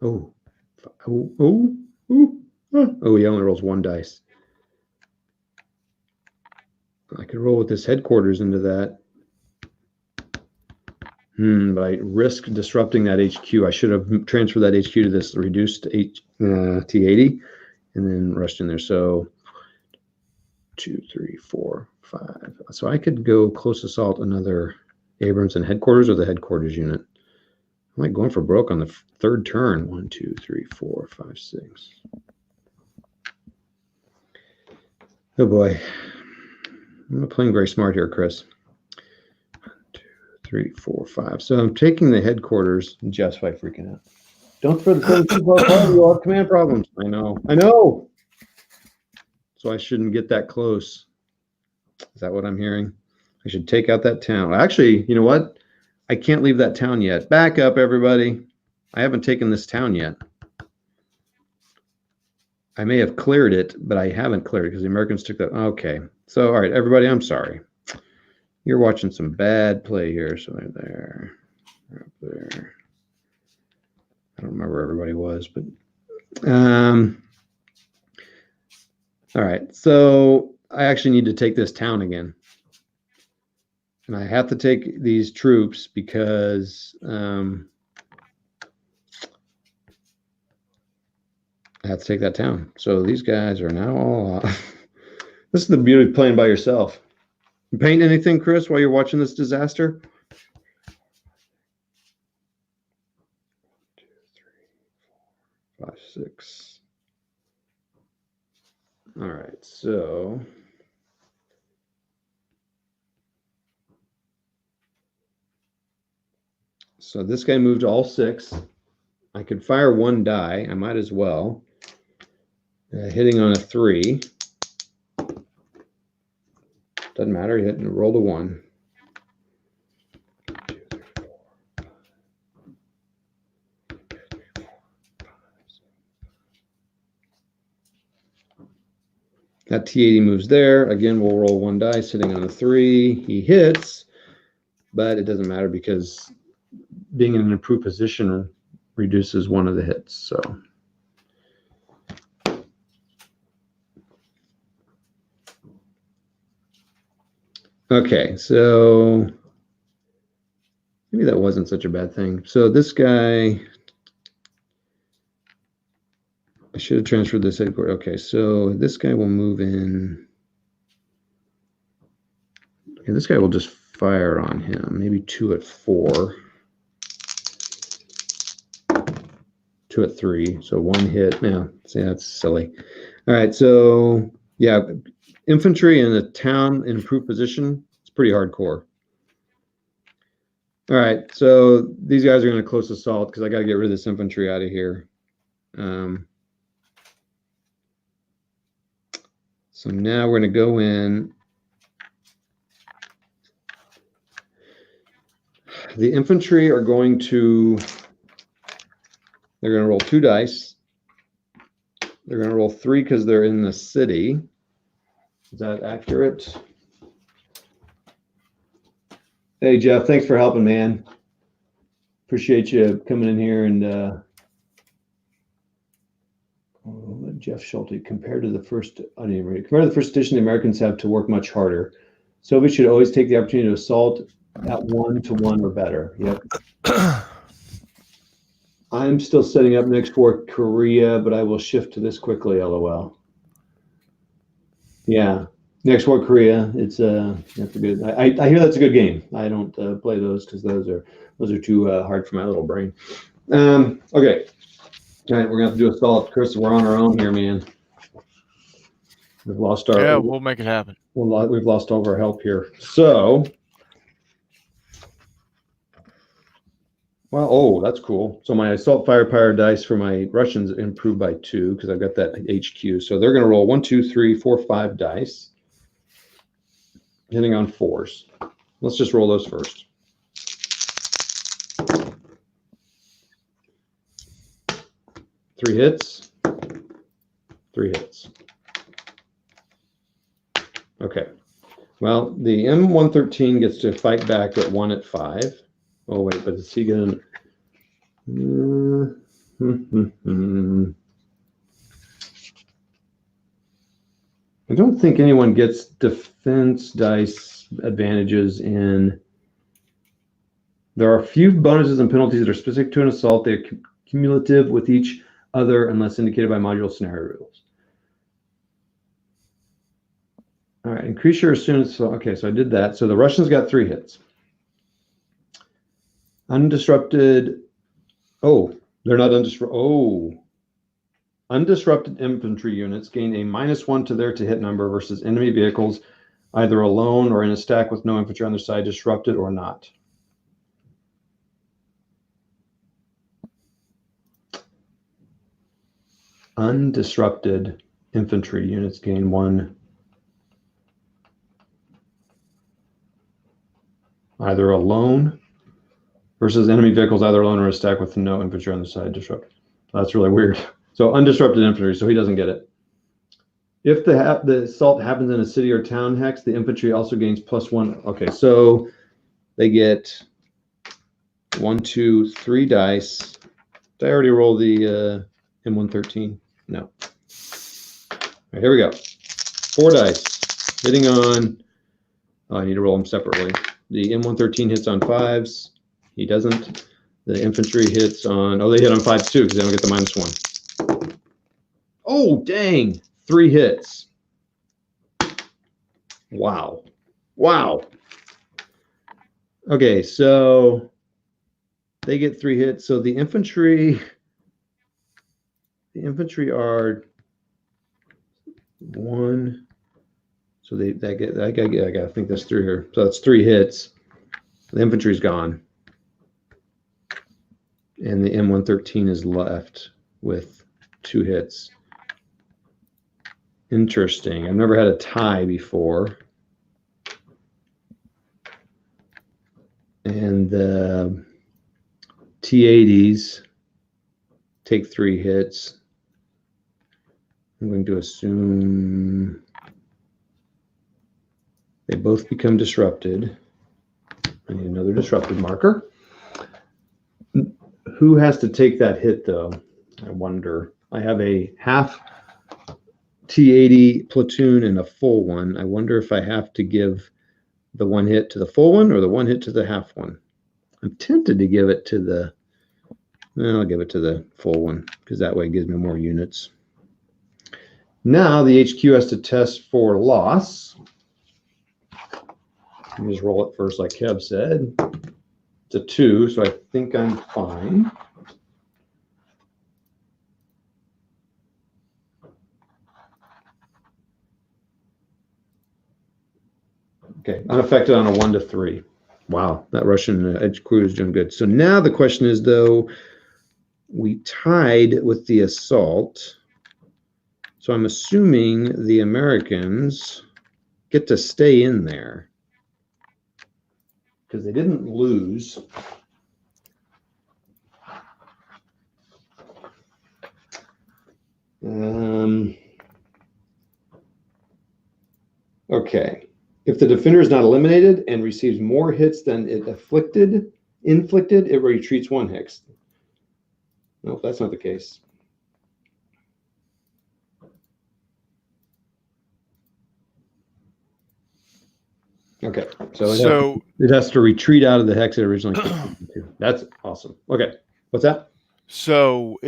Oh, he only rolls 1 dice. I could roll with this headquarters into that. But I risk disrupting that HQ. I should have transferred that HQ to this reduced T80 and then rushed in there. So 2, 3, 4, 5. So I could go close assault another Abrams and headquarters or the headquarters unit. I'm like going for broke on the 3rd turn. 1, 2, 3, 4, 5, 6. Oh boy. I'm playing very smart here, Chris. 1, 2, 3, 4, 5. So I'm taking the headquarters. Jeff's like freaking out. Don't throw the people apart. You all have command problems. I know. So I shouldn't get that close. Is that what I'm hearing? I should take out that town. Actually, you know what? I can't leave that town yet. Back up, everybody. I haven't taken this town yet. I may have cleared it, but I haven't cleared it because the Americans took that. Okay. So, all right, everybody, I'm sorry. You're watching some bad play here. So they're there. They're up there. I don't remember where everybody was, but all right. So I actually need to take this town again. And I have to take these troops because I have to take that town. So these guys are now all This is the beauty of playing by yourself. You paint anything, Chris, while you're watching this disaster? 1, 2, 3, 4, 5, 6. All right, so this guy moved all 6. I could fire 1 die. I might as well. Hitting on a 3. Doesn't matter. He hit and rolled a 1. 2, 3, 4. That T80 moves there. Again, we'll roll 1 die, sitting on a 3. He hits, but it doesn't matter because being in an improved position reduces 1 of the hits. So okay, so maybe that wasn't such a bad thing. So this guy, I should have transferred this headquarters. Okay, so this guy will move in. Yeah, this guy will just fire on him. Maybe 2 at 4. 2 at 3. So 1 hit. Yeah, see, that's silly. All right, so yeah, infantry in a town in improved position, it's pretty hardcore. All right, so these guys are going to close assault because I got to get rid of this infantry out of here. So now we're going to go in. The infantry are going to, they're going to roll 2 dice. They're going to roll 3 because they're in the city. Is that accurate? Hey, Jeff, thanks for helping, man. Appreciate you coming in here and Jeff Schulte, compared to the first edition, the Americans have to work much harder. Soviets should always take the opportunity to assault at 1-to-1 or better. Yep. I'm still setting up next for Korea, but I will shift to this quickly, LOL. Yeah, next war Korea. It's that's a good. I hear that's a good game. I don't play those because those are too hard for my little brain. Okay. All right, we're gonna have to do a assault, Chris. We're on our own here, man. We've lost our. Yeah, we'll make it happen. We've lost all of our help here. So, well, oh, that's cool. So my assault firepower dice for my Russians improved by 2 because I've got that HQ. So they're gonna roll 1, 2, 3, 4, 5 dice, hitting on 4s. Let's just roll those first. Three hits. 3 hits. Okay. Well, the M113 gets to fight back at 1 at 5. Oh, wait, but is he going to... I don't think anyone gets defense dice advantages in... There are a few bonuses and penalties that are specific to an assault. They're cumulative with each other unless indicated by module scenario rules. All right, increase your assumed. So, okay, so I did that. So the Russians got 3 hits. Undisrupted. Oh, they're not undisrupted. Oh, undisrupted infantry units gain a -1 to their to hit number versus enemy vehicles, either alone or in a stack with no infantry on their side, disrupted or not. Undisrupted infantry units gain 1, either alone versus enemy vehicles either alone or a stack with no infantry on the side disrupted. That's really weird. So undisrupted infantry, so he doesn't get it. If the assault happens in a city or town hex, the infantry also gains +1. Okay, so they get 1, 2, 3 dice. Did I already roll the M113? No. All right, here we go. 4 dice. Hitting on, oh, I need to roll them separately. The M113 hits on 5s. He doesn't. The infantry hits on, oh, they hit on 5s too because they don't get the -1. Oh, dang. 3 hits. Wow. Wow. Okay, so they get 3 hits. So the infantry are 1. So I gotta think this through here. So that's 3 hits. The infantry's gone. And the M113 is left with 2 hits. Interesting. I've never had a tie before. And the T-80s take 3 hits. I'm going to assume they both become disrupted. I need another disrupted marker. Who has to take that hit, though? I wonder. I have a half T-80 platoon and a full one. I wonder if I have to give the 1 hit to the full one or the 1 hit to the half one. I'm tempted to give it to the, I'll give it to the full one because that way it gives me more units. Now the HQ has to test for loss. Let me just roll it first, like Kev said. It's a 2, so I think I'm fine. Okay, unaffected on a 1 to 3. Wow, that Russian edge crew is doing good. So now the question is, though, we tied with the assault. So I'm assuming the Americans get to stay in there because they didn't lose. Okay. If the defender is not eliminated and receives more hits than it inflicted, it retreats 1 hex. No, that's not the case. Okay, so it has to retreat out of the hex it originally came into. That's awesome. Okay, what's that? So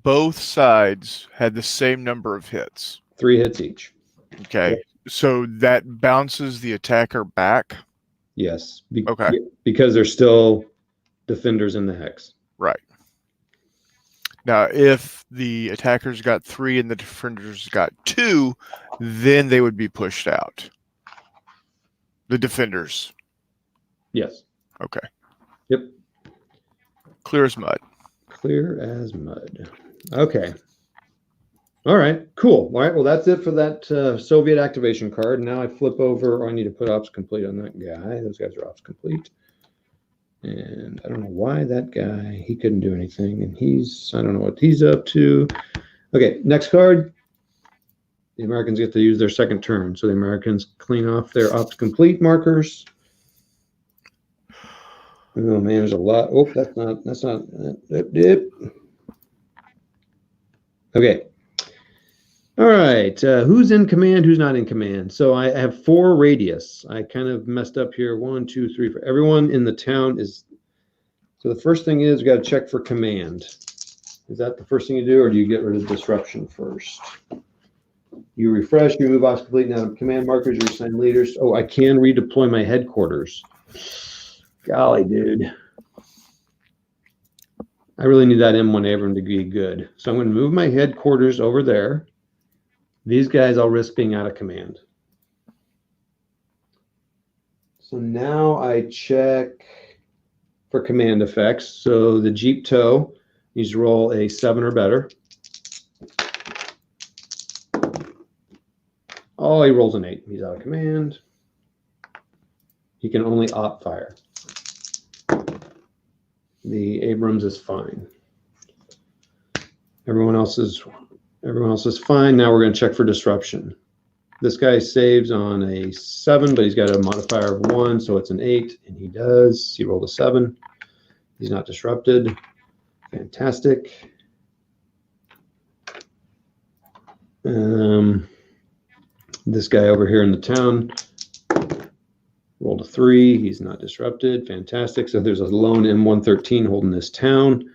both sides had the same number of hits. 3 hits each. Okay, Yep. So that bounces the attacker back. Yes. Okay. Because there's still defenders in the hex. Right. Now, if the attackers got 3 and the defenders got 2, then they would be pushed out. The defenders. Yes. Okay. Yep. Clear as mud. Clear as mud. Okay. All right. Cool. All right. Well, that's it for that Soviet activation card. Now I flip over. I need to put ops complete on that guy. Those guys are ops complete. And I don't know why that guy, he couldn't do anything. And I don't know what he's up to. Okay. Next card. The Americans get to use their second turn. So the Americans clean off their ops complete markers. Oh man, there's a lot. Oh, that's not. Okay. All right. Who's in command? Who's not in command? So I have 4 radius. I kind of messed up here. 1, 2, 3, 4. Everyone in the town is. So the first thing is we got to check for command. Is that the first thing you do, or do you get rid of disruption first? You refresh, you move off complete. Now command markers, you assign leaders. Oh, I can redeploy my headquarters. Golly, dude. I really need that M1 Abram to be good. So I'm going to move my headquarters over there. These guys I'll risk being out of command. So now I check for command effects. So the Jeep tow needs to roll a 7 or better. Oh, he rolls an 8. He's out of command. He can only op fire. The Abrams is fine. Everyone else is fine. Now we're going to check for disruption. This guy saves on a 7, but he's got a modifier of 1, so it's an 8, and he does. He rolled a 7. He's not disrupted. Fantastic. This guy over here in the town rolled a 3. He's not disrupted. Fantastic. So there's a lone M113 holding this town.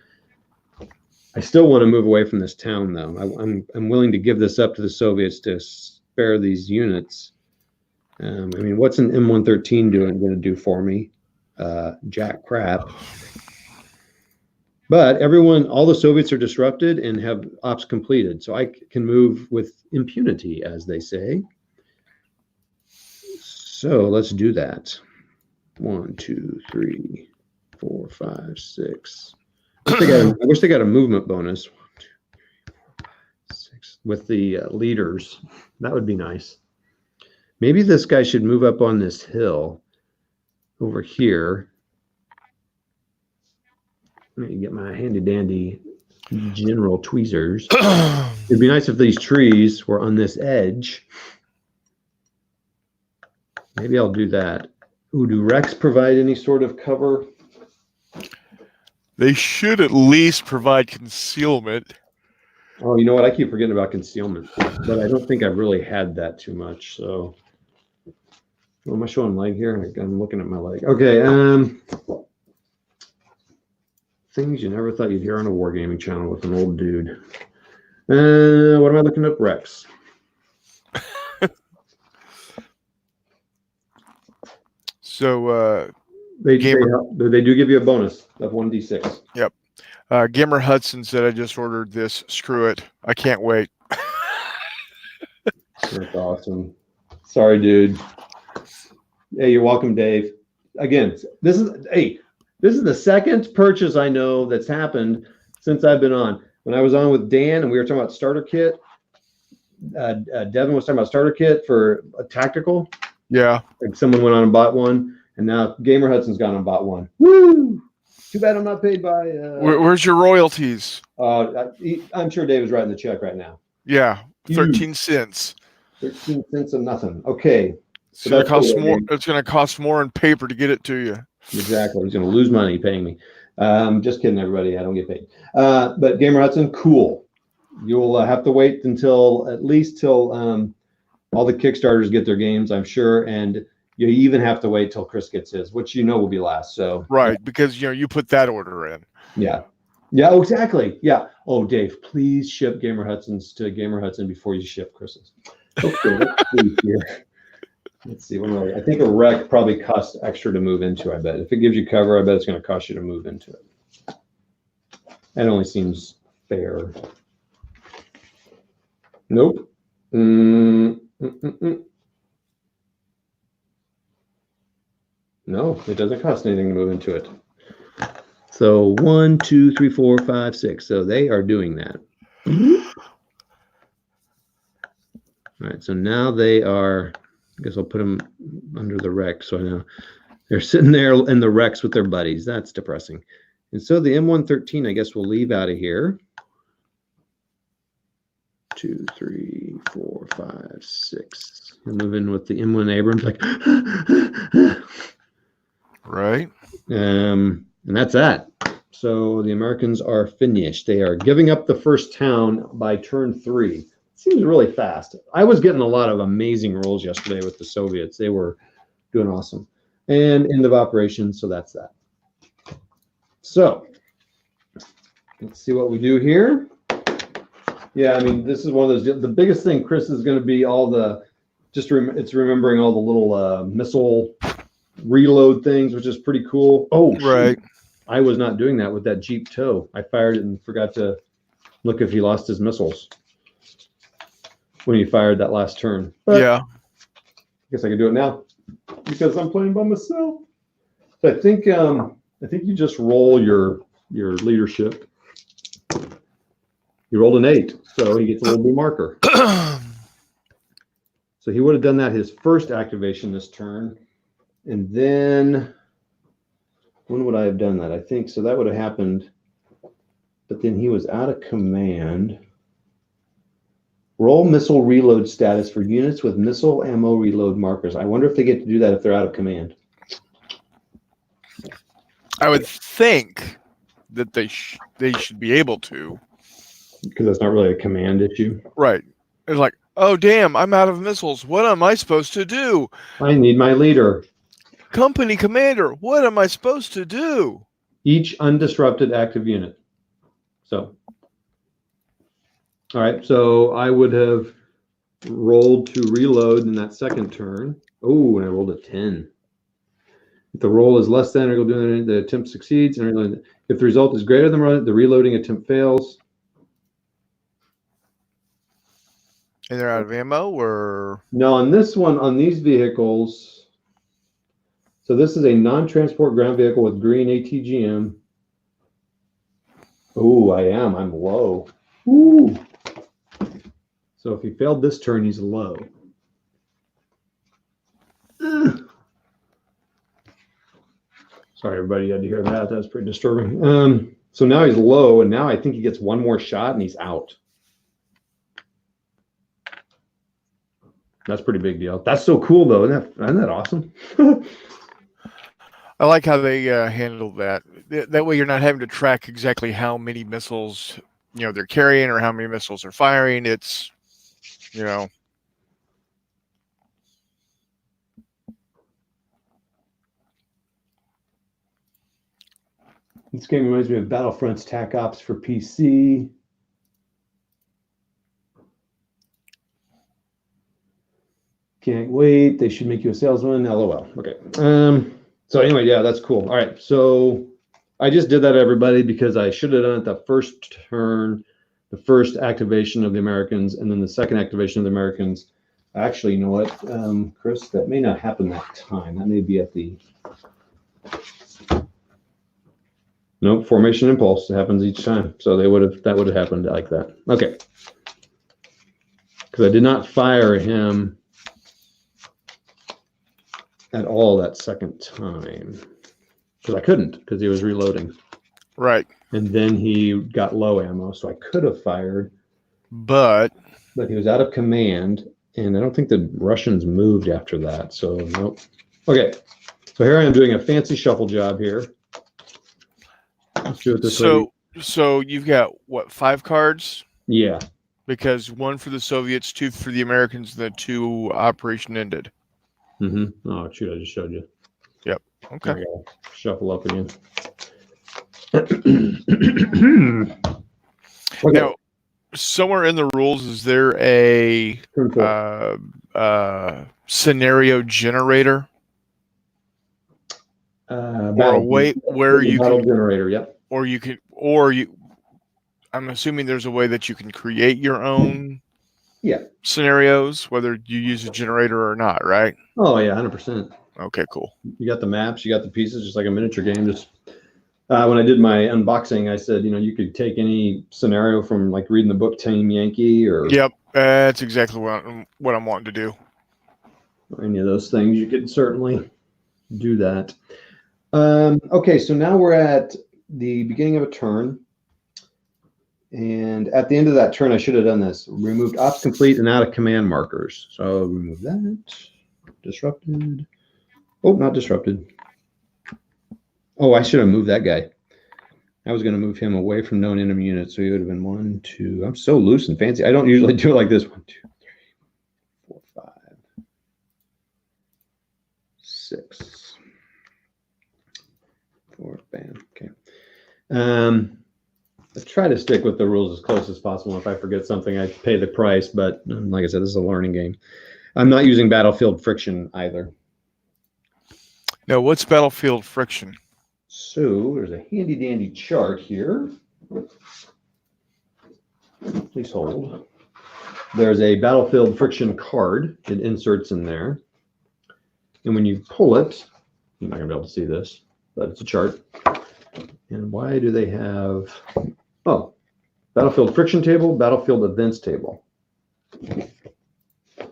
I still want to move away from this town, though. I'm willing to give this up to the Soviets to spare these units. I mean, what's an M113 going to do for me? Jack crap. But all the Soviets are disrupted and have ops completed. So I can move with impunity, as they say. So let's do that. 1, 2, 3, 4, 5, 6. I wish they got a movement bonus. 1, 2, 3, 4, 5, 6 with the leaders. That would be nice. Maybe this guy should move up on this hill over here. Let me get my handy dandy general tweezers. It'd be nice if these trees were on this edge. Maybe I'll do that. Ooh, do Rex provide any sort of cover? They should at least provide concealment. Oh, you know what? I keep forgetting about concealment, but I don't think I've really had that too much. So, am I showing leg here? I'm looking at my leg. Okay. Things you never thought you'd hear on a wargaming channel with an old dude. What am I looking up? Rex. So They Gamer- they do give you a bonus of 1d6. Yep. Gamer Hudson said, I just ordered this. Screw it. I can't wait. That's awesome. Sorry, dude. Hey, you're welcome, Dave. Again, this is the second purchase I know that's happened since I've been on. When I was on with Dan and we were talking about starter kit, Devin was talking about starter kit for a tactical. Yeah. Like someone went on and bought one, and now Gamer Hudson's gone and bought one. Woo! Too bad I'm not paid by. Where's your royalties? I'm sure Dave is writing the check right now. Yeah, 13 cents. 13 cents of nothing. Okay. It's gonna cost more. It's gonna cost more in paper to get it to you. Exactly. He's gonna lose money paying me. Just kidding, everybody. I don't get paid. But Gamer Hudson, cool. You'll have to wait at least till all the Kickstarters get their games, I'm sure, and you even have to wait till Chris gets his, which will be last. So right, because you put that order in. Yeah. Yeah. Oh, exactly. Yeah. Oh, Dave, please ship Gamer Hudson's to Gamer Hudson before you ship Chris's. Okay. Let's see here. Let's see. I think a wreck probably costs extra to move into. I bet if it gives you cover, I bet it's going to cost you to move into it. That only seems fair. Nope. No, it doesn't cost anything to move into it. So 1, 2, 3, 4, 5, 6. So they are doing that. All right. So now they are. I guess I'll put them under the wreck. So I know they're sitting there in the wrecks with their buddies. That's depressing. And so the M113, I guess we'll leave out of here. 2, 3, 4, 5, 6. We'll move in with the M1 Abrams, like, right. And that's that. So the Americans are finished. They are giving up the first town by turn 3. Seems really fast. I was getting a lot of amazing rolls yesterday with the Soviets. They were doing awesome. And end of operation, so that's that. So let's see what we do here. Yeah, I mean, this is one of those. The biggest thing, Chris, is going to be all the it's remembering all the little missile reload things, which is pretty cool. Oh, right. Shoot. I was not doing that with that Jeep tow. I fired it and forgot to look if he lost his missiles when he fired that last turn. But yeah. I guess I can do it now because I'm playing by myself. So I think you just roll your leadership. You rolled an 8, so he gets a little blue marker. So he would have done that his first activation this turn. And then when would I have done that? I think so that would have happened. But then he was out of command. Roll missile reload status for units with missile ammo reload markers. I wonder if they get to do that if they're out of command. I would think that they should be able to. Because that's not really a command issue. Right. It's like, oh, damn, I'm out of missiles. What am I supposed to do? I need my leader. Company commander, what am I supposed to do? Each undisrupted active unit. So, all right. So I would have rolled to reload in that second turn. Oh, and I rolled a 10. If the roll is less than or equal to the attempt succeeds. And if the result is greater than the reloading attempt fails. And they're out of ammo, or no? On this one, on these vehicles. So this is a non-transport ground vehicle with green ATGM. Oh, I'm low. Ooh. So if he failed this turn, he's low. Sorry, everybody, you had to hear that. That was pretty disturbing. So now he's low, and now I think he gets one more shot, and he's out. That's a pretty big deal. That's so cool, though. Isn't that awesome? I like how they handled that. That way you're not having to track exactly how many missiles they're carrying or how many missiles they're firing. It's This game reminds me of Battlefront's TAC Ops for PC. Can't wait. They should make you a salesman. LOL. Okay. So anyway, yeah, that's cool. All right, so I just did that, everybody, because I should have done it the first turn, the first activation of the Americans, and then the second activation of the Americans. Actually, you know what, Chris, that may not happen that time. That may be at the no formation impulse. It happens each time, so that would have happened like that. Okay, because I did not fire him at all that second time because I couldn't because he was reloading. Right. And then he got low ammo, so I could have fired, but he was out of command, and I don't think the Russians moved after that. So nope. Okay, so here I am doing a fancy shuffle job here. Let's do it this way. So you've got what, 5 cards? Yeah. Because 1 for the Soviets, 2 for the Americans, and the 2 operation ended. Mm-hmm. Oh shoot! I just showed you. Yep. Okay. I gotta shuffle up again. Okay. Now, somewhere in the rules, is there a scenario generator? Or a way where you battle can generator, yep. I'm assuming there's a way that you can create your own scenarios, whether you use a generator or not, right? Oh yeah, 100%. Okay, cool. You got the maps, you got the pieces, just like a miniature game. Just when I did my unboxing, I said, you could take any scenario from like reading the book Team Yankee or Yep, that's exactly what I'm wanting to do. Any of those things, you could certainly do that. Okay, so now we're at the beginning of a turn. And at the end of that turn, I should have done this. Removed ops complete and out of command markers. So remove that. Disrupted. Oh, not disrupted. Oh, I should have moved that guy. I was going to move him away from known enemy units. So he would have been 1, 2. I'm so loose and fancy. I don't usually do it like this. 1, 2, 3, 4, 5, 6. 4. Bam. Okay. I try to stick with the rules as close as possible. If I forget something, I pay the price. But like I said, this is a learning game. I'm not using battlefield friction either. Now, what's battlefield friction? So there's a handy dandy chart here. Please hold. There's a battlefield friction card. It inserts in there. And when you pull it, you're not going to be able to see this, but it's a chart. And why do they have, battlefield friction table, battlefield events table.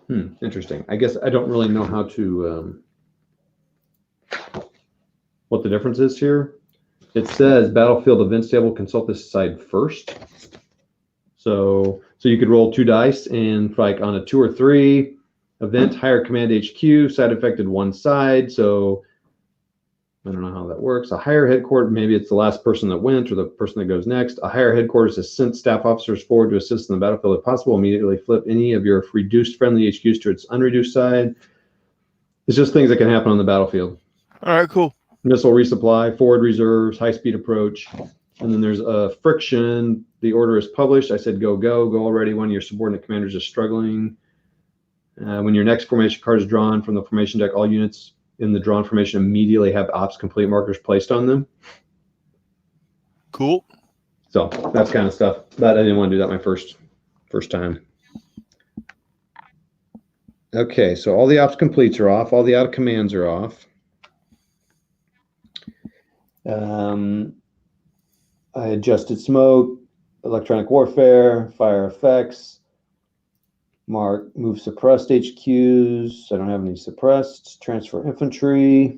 Interesting. I guess I don't really know how to, what the difference is here. It says battlefield events table, consult this side first. So you could roll 2 dice and like on a 2 or 3 event, higher command HQ, side affected 1 side. So I don't know how that works. A higher headquarters, maybe it's the last person that went or the person that goes next. A higher headquarters has sent staff officers forward to assist in the battlefield if possible. Immediately flip any of your reduced friendly HQs to its unreduced side. It's just things that can happen on the battlefield. All right, cool. Missile resupply, forward reserves, high-speed approach. And then there's a friction. The order is published. I said go already when your subordinate commanders are struggling. When your next formation card is drawn from the formation deck, all units in the drawn formation immediately have ops complete markers placed on them. Cool. So that's kind of stuff. But I didn't want to do that my first time. Okay, so all the ops completes are off. All the out of commands are off. I adjusted smoke, electronic warfare, fire effects, move suppressed HQs. I don't have any suppressed. Transfer infantry.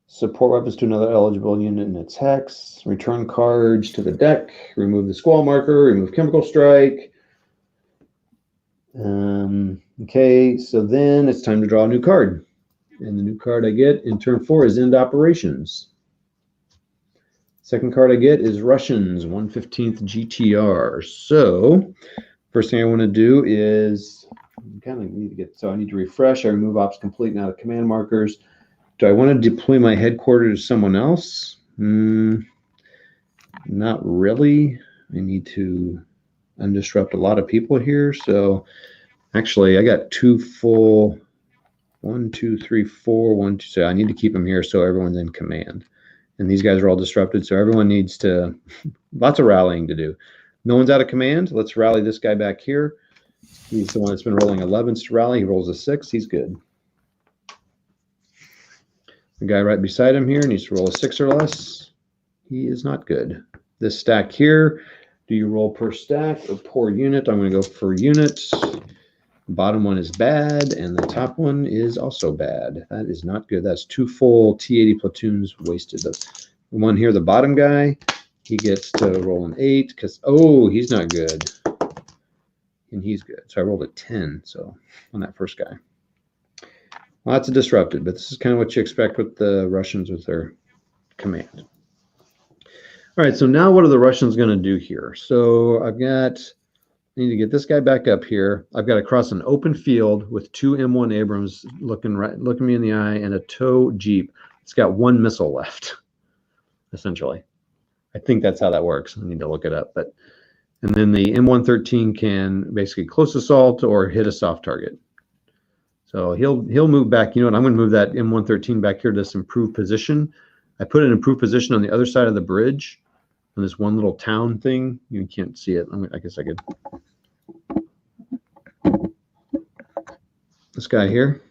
Support weapons to another eligible unit in its hex. Return cards to the deck. Remove the squall marker. Remove chemical strike. Okay, so then it's time to draw a new card. And the new card I get in turn 4 is End Operations. Second card I get is Russians, 1/15th GTR. So first thing I want to do is I need to refresh. I remove ops complete and out of command markers. Do I want to deploy my headquarters to someone else? Not really. I need to undisrupt a lot of people here. So actually I got 2 full 1, 2, 3, 4, 1, 2. So I need to keep them here so everyone's in command. And these guys are all disrupted, so everyone needs to, lots of rallying to do. No one's out of command. Let's rally this guy back here. He's the one that's been rolling 11s to rally. He rolls a 6. He's good. The guy right beside him here needs to roll a 6 or less. He is not good. This stack here, do you roll per stack or per unit? I'm going to go per unit. The bottom one is bad, and the top one is also bad. That is not good. That's 2 full T80 platoons wasted. The one here, the bottom guy, he gets to roll an 8 because, oh, he's not good. And he's good. So I rolled a 10 so on that first guy. Lots of disrupted, but this is kind of what you expect with the Russians with their command. All right, so now what are the Russians going to do here? So I need to get this guy back up here. I've got to cross an open field with 2 M1 Abrams looking me in the eye and a tow Jeep. It's got 1 missile left, essentially. I think that's how that works. I need to look it up. And then the M113 can basically close assault or hit a soft target. So he'll move back. You know what? I'm going to move that M113 back here to this improved position. I put an improved position on the other side of the bridge on this one little town thing. You can't see it. I guess I could. This guy here.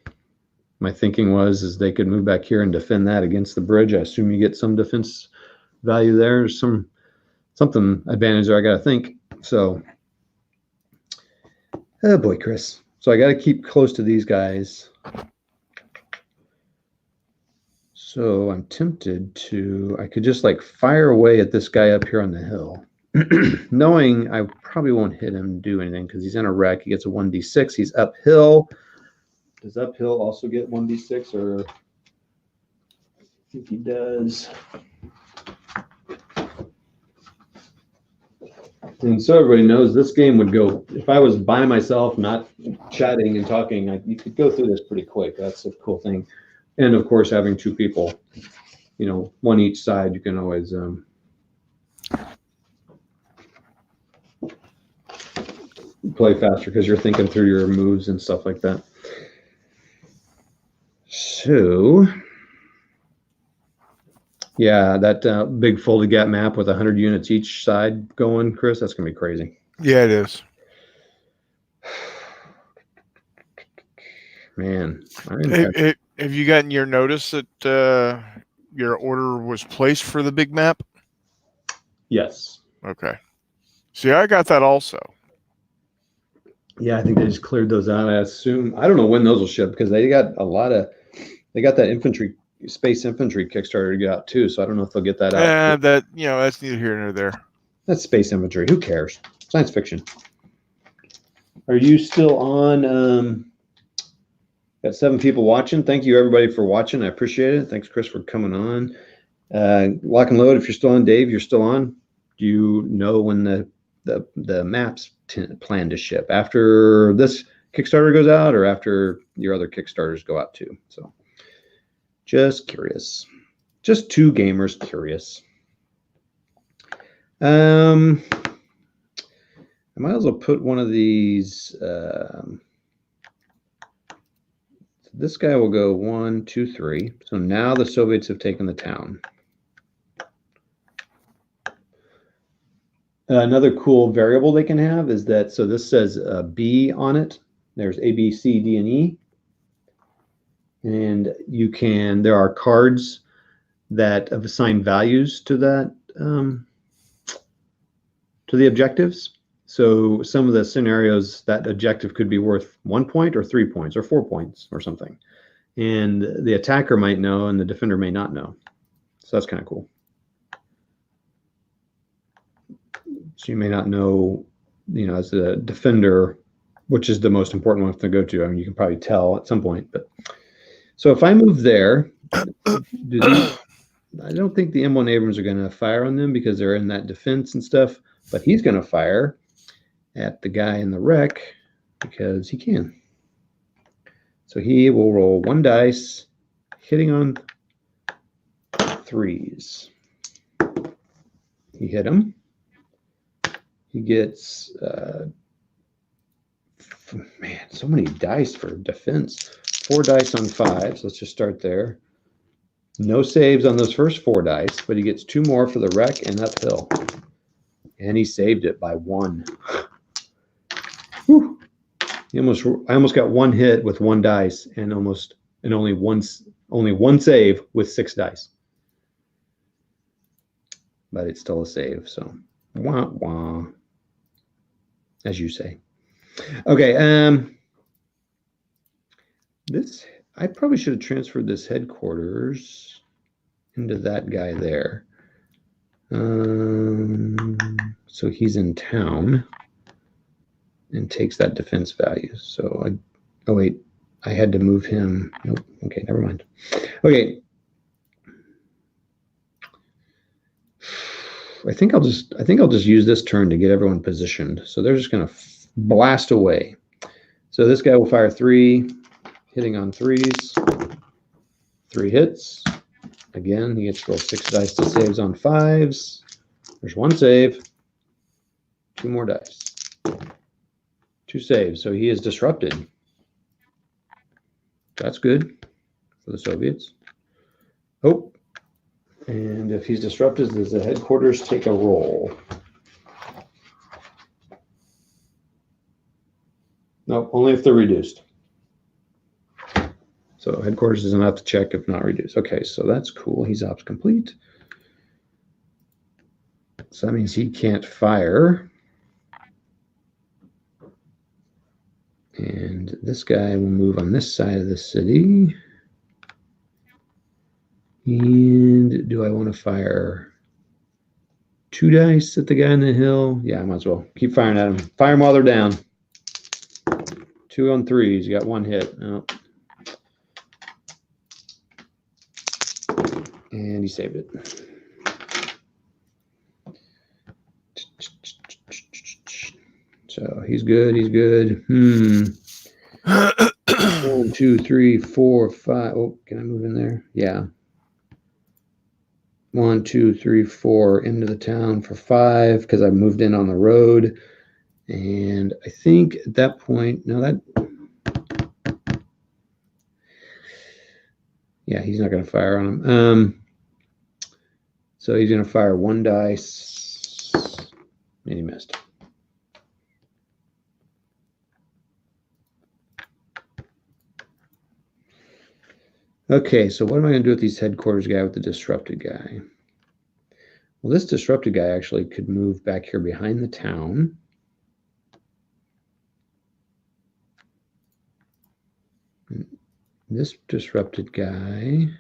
My thinking is they could move back here and defend that against the bridge. I assume you get some defense value there. There's something advantage there, I got to think. So, oh boy, Chris. So I got to keep close to these guys. So I'm tempted to, I could just like fire away at this guy up here on the hill, knowing I probably won't hit him, do anything because he's in a wreck. He gets a 1d6. He's uphill. Does uphill also get 1d6 or? I think he does. And so everybody knows this game would go, if I was by myself, not chatting and talking, you could go through this pretty quick. That's a cool thing. And of course, having 2 people, you know, 1 each side, you can always play faster because you're thinking through your moves and stuff like that. So, yeah, that big folded gap map with 100 units each side going, Chris, that's going to be crazy. Yeah, it is. Man. Have you gotten your notice that your order was placed for the big map? Yes. Okay. See, I got that also. Yeah, I think they just cleared those out. I assume, I don't know when those will ship because they got that infantry, space infantry Kickstarter to get out too. So I don't know if they'll get that out. That's neither here nor there. That's space infantry. Who cares? Science fiction. Are you still on? Got 7 people watching. Thank you everybody for watching. I appreciate it. Thanks, Chris, for coming on. Lock and load. If you're still on, Dave, you're still on. Do you know when the maps plan to ship? After this Kickstarter goes out, or after your other Kickstarters go out too? So, just curious. Just 2 gamers curious. I might as well put one of these. This guy will go 1, 2, 3. So now the Soviets have taken the town. Another cool variable they can have is that, so this says B on it. There's A, B, C, D, and E. And there are cards that have assigned values to that, to the objectives. So some of the scenarios, that objective could be worth 1 point or 3 points or 4 points or something. And the attacker might know and the defender may not know. So that's kind of cool. So you may not know, you know, as a defender, which is the most important one to go to. I mean, you can probably tell at some point. But so if I move there, I don't think the M1 Abrams are going to fire on them because they're in that defense and stuff. But he's going to fire at the guy in the wreck because he can. So he will roll 1 dice, hitting on 3s. He hit him. He gets, man, so many dice for defense. 4 dice on 5s. Let's just start there. No saves on those first 4 dice, but he gets 2 more for the wreck and uphill. And he saved it by 1. Whew. I almost got 1 hit with 1 dice and only one save with 6 dice. But it's still a save, so wah wah, as you say. Okay, this I probably should have transferred this headquarters into that guy there. So he's in town and takes that defense value. So oh wait, I had to move him. Nope. Okay, never mind. Okay. I think I'll just use this turn to get everyone positioned. So they're just going to blast away. So this guy will fire 3, hitting on 3s. 3 hits. Again, he gets to roll 6 dice to saves on 5s. There's 1 save. 2 more dice. 2 saves. So he is disrupted. That's good for the Soviets. Oh. And if he's disrupted, does the headquarters take a roll? Nope, only if they're reduced. So headquarters doesn't have to check if not reduced. Okay, so that's cool. He's ops complete. So that means he can't fire. And this guy will move on this side of the city. And do I want to fire 2 dice at the guy in the hill? Yeah, I might as well. Keep firing at him. Fire them while they're down. 2 on 3s. You got 1 hit. Oh. And he saved it. So he's good. He's good. 1, 2, 3, 4, 5. Oh, can I move in there? Yeah. 1, 2, 3, 4 into the town for 5 because I moved in on the road. And I think at that point, no, that, yeah, he's not going to fire on him. So he's going to fire 1 dice, and he missed. Okay, so what am I going to do with these headquarters guy with the disrupted guy? Well, this disrupted guy actually could move back here behind the town. This disrupted guy.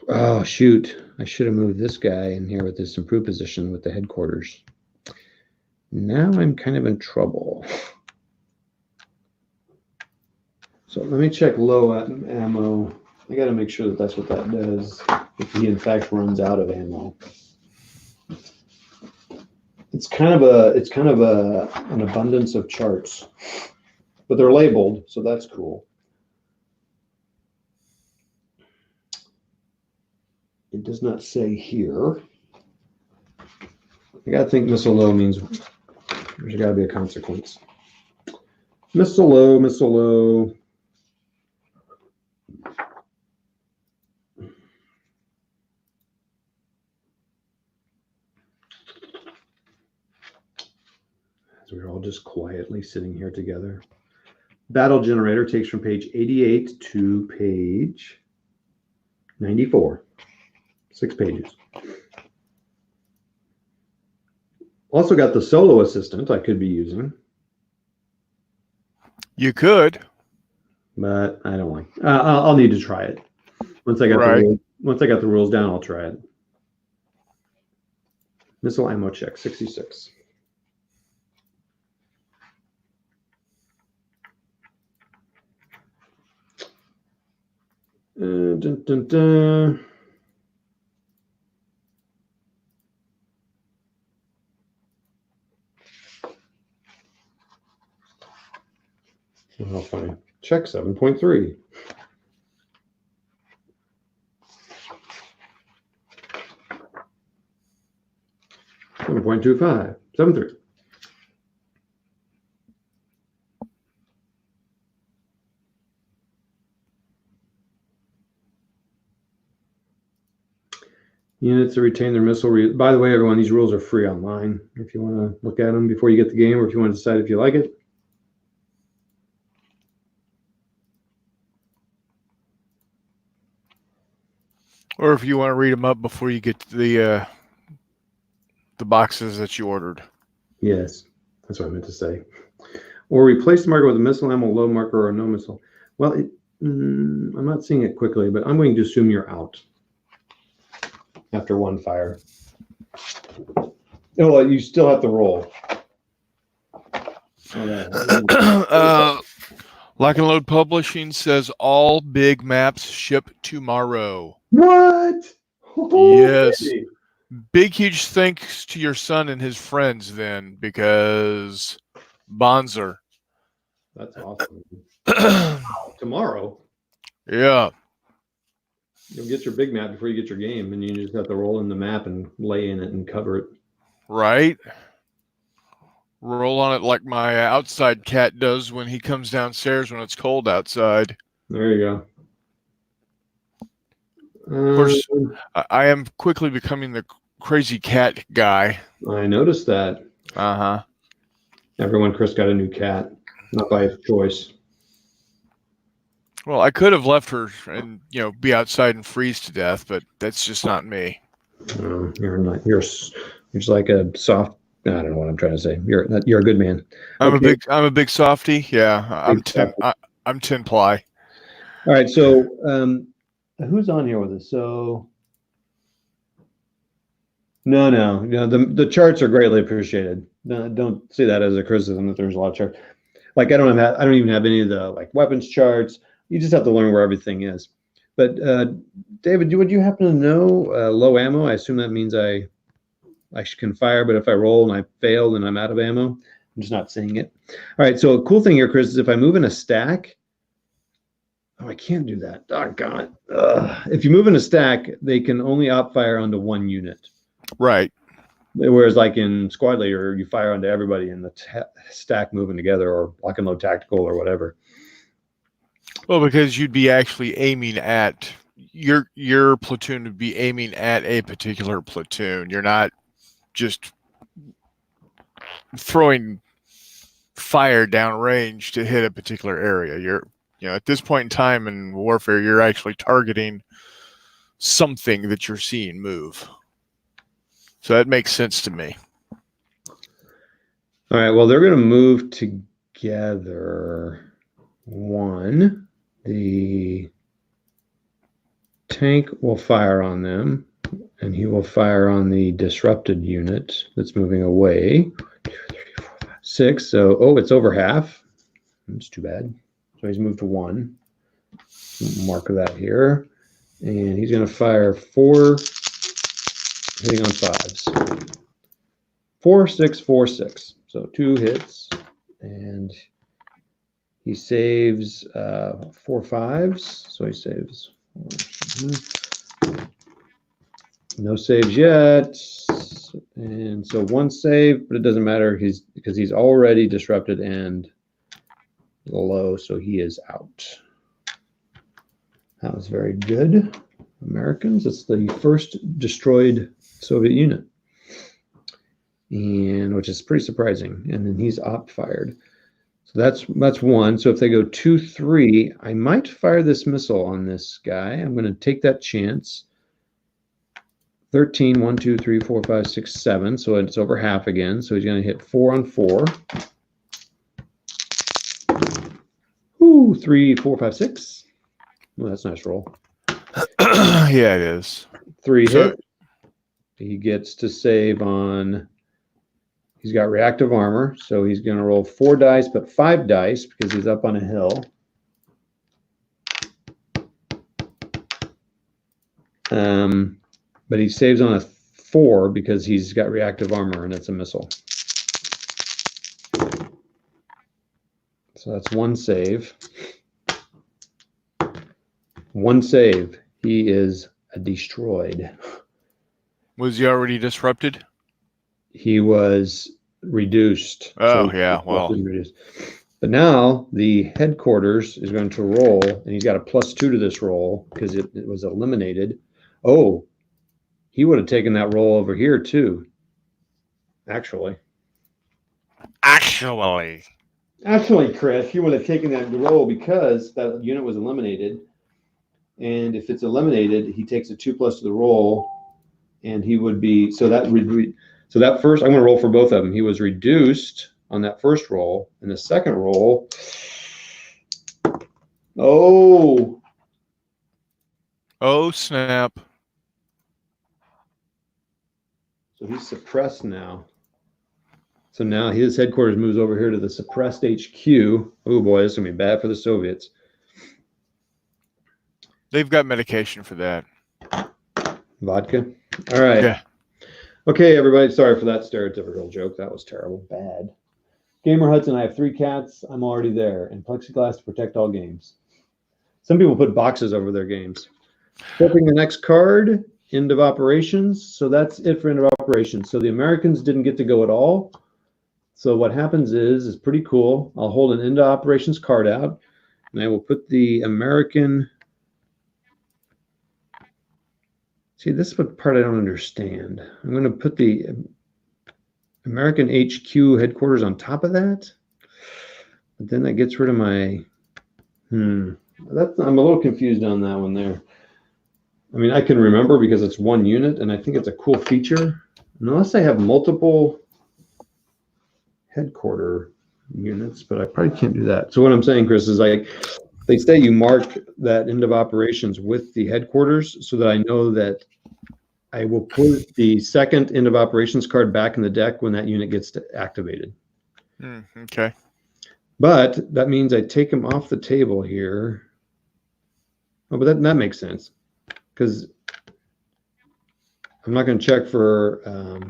Oh, shoot. I should have moved this guy in here with this improved position with the headquarters. Now I'm kind of in trouble. So let me check low ammo. I got to make sure that that's what that does. If he in fact runs out of ammo, it's kind of an abundance of charts, but they're labeled, so that's cool. It does not say here. I got to think missile low means there's got to be a consequence. Missile low, missile low. We're all just quietly sitting here together. Battle generator takes from page 88 to page 94. 6 pages. Also got the solo assistant I could be using. You could, but I don't like. I'll need to try it once I got the rules down. I'll try it. Missile ammo check 66. Dun, dun, dun. I'll find check 7.3. $7.25. 7.3. Units that retain their missile. By the way, everyone, these rules are free online if you want to look at them before you get the game, or if you want to decide if you like it. Or if you want to read them up before you get to the boxes that you ordered. Yes, that's what I meant to say. Or replace the marker with a missile ammo, low marker, or no missile. Well, I'm not seeing it quickly, but I'm going to assume you're out after one fire. Oh, well, you still have to roll. Lock and Load Publishing says all big maps ship tomorrow. What? Yes. Big, huge thanks to your son and his friends then, because Bonzer. That's awesome. Tomorrow? Yeah. You'll get your big map before you get your game, and you just have to roll in the map and lay in it and cover it. Right. Roll on it like my outside cat does when he comes downstairs when it's cold outside. There you go. Of course, I am quickly becoming the crazy cat guy. I noticed that. Uh-huh. Everyone, Chris got a new cat, not by his choice. Well, I could have left her and, be outside and freeze to death, but that's just not me. You're not. You're just like a soft. I don't know what I'm trying to say. You're a good man. I'm a big softie. Yeah, I'm 10 ply. All right. So, who's on here with us? So, no. The charts are greatly appreciated. No, don't see that as a criticism that there's a lot of charts. Like I don't even have any of the like weapons charts. You just have to learn where everything is. But David, would you happen to know low ammo? I assume that means I can fire, but if I roll and I fail, then I'm out of ammo. I'm just not seeing it. All right. So a cool thing here, Chris, is if I move in a stack. Oh, I can't do that. Oh God. If you move in a stack, they can only op fire onto one unit. Right. Whereas like in Squad Leader, you fire onto everybody in the stack moving together, or Lock and Load Tactical or whatever. Well, because you'd be actually aiming at your platoon would be aiming at a particular platoon. You're not just throwing fire downrange to hit a particular area. You're, at this point in time in warfare, you're actually targeting something that you're seeing move. So that makes sense to me. All right. Well, they're going to move together. One, the tank will fire on them, and he will fire on the disrupted unit that's moving away. 2, 3, 4, 5, 6. So, it's over half. That's too bad. So he's moved to 1. Mark that here. And he's going to fire 4, hitting on 5s. 4, 6, 4, 6. So 2 hits. And he saves 4 5s. So he saves 4. No saves yet. And so 1 save, but it doesn't matter because he's already disrupted and low, so he is out. That was very good, Americans. It's the first destroyed Soviet unit, and which is pretty surprising. And then he's op fired. So that's 1. So if they go 2, 3, I might fire this missile on this guy. I'm going to take that chance. 13, 1, 2, 3, 4, 5, 6, 7. So it's over half again. So he's going to hit 4 on 4. Ooh, 3, 4, 5, 6. Well, that's a nice roll. Yeah, it is. 3 hit. He gets to save on. He's got reactive armor, so he's going to roll 4 dice, but 5 dice because he's up on a hill. But he saves on a 4 because he's got reactive armor and it's a missile. So that's 1 save. 1 save. He is destroyed. Was he already disrupted? He was reduced. Oh, so yeah, well. Reduced. But now the headquarters is going to roll, and he's got a +2 to this roll because it was eliminated. Oh, he would have taken that role over here too. Actually, Chris, he would have taken that role because that unit was eliminated. And if it's eliminated, he takes a 2+ to the roll, and he would be so that first. I'm going to roll for both of them. He was reduced on that first roll, and the second roll. Oh snap! So he's suppressed now. So now his headquarters moves over here to the suppressed HQ. Oh boy, this is gonna be bad for the Soviets. They've got medication for that. Vodka. All right. Yeah. Okay, everybody. Sorry for that stereotypical joke. That was terrible. Bad. Gamer Hudson, I have 3 cats. I'm already there. And plexiglass to protect all games. Some people put boxes over their games. Flipping the next card, end of operations. So that's it for end of operations. So the Americans didn't get to go at all. So what happens is pretty cool. I'll hold an end of operations card out, and I will put the American. See, this is what part I don't understand. I'm going to put the American HQ headquarters on top of that. But then that gets rid of my. I'm a little confused on that one there. I mean, I can remember because it's one unit, and I think it's a cool feature. Unless I have multiple headquarter units, but I probably can't do that. So what I'm saying, Chris, is like they say you mark that end of operations with the headquarters so that I know that I will put the second end of operations card back in the deck when that unit gets activated. Okay. But that means I take them off the table here. Oh, but that makes sense because I'm not going to check for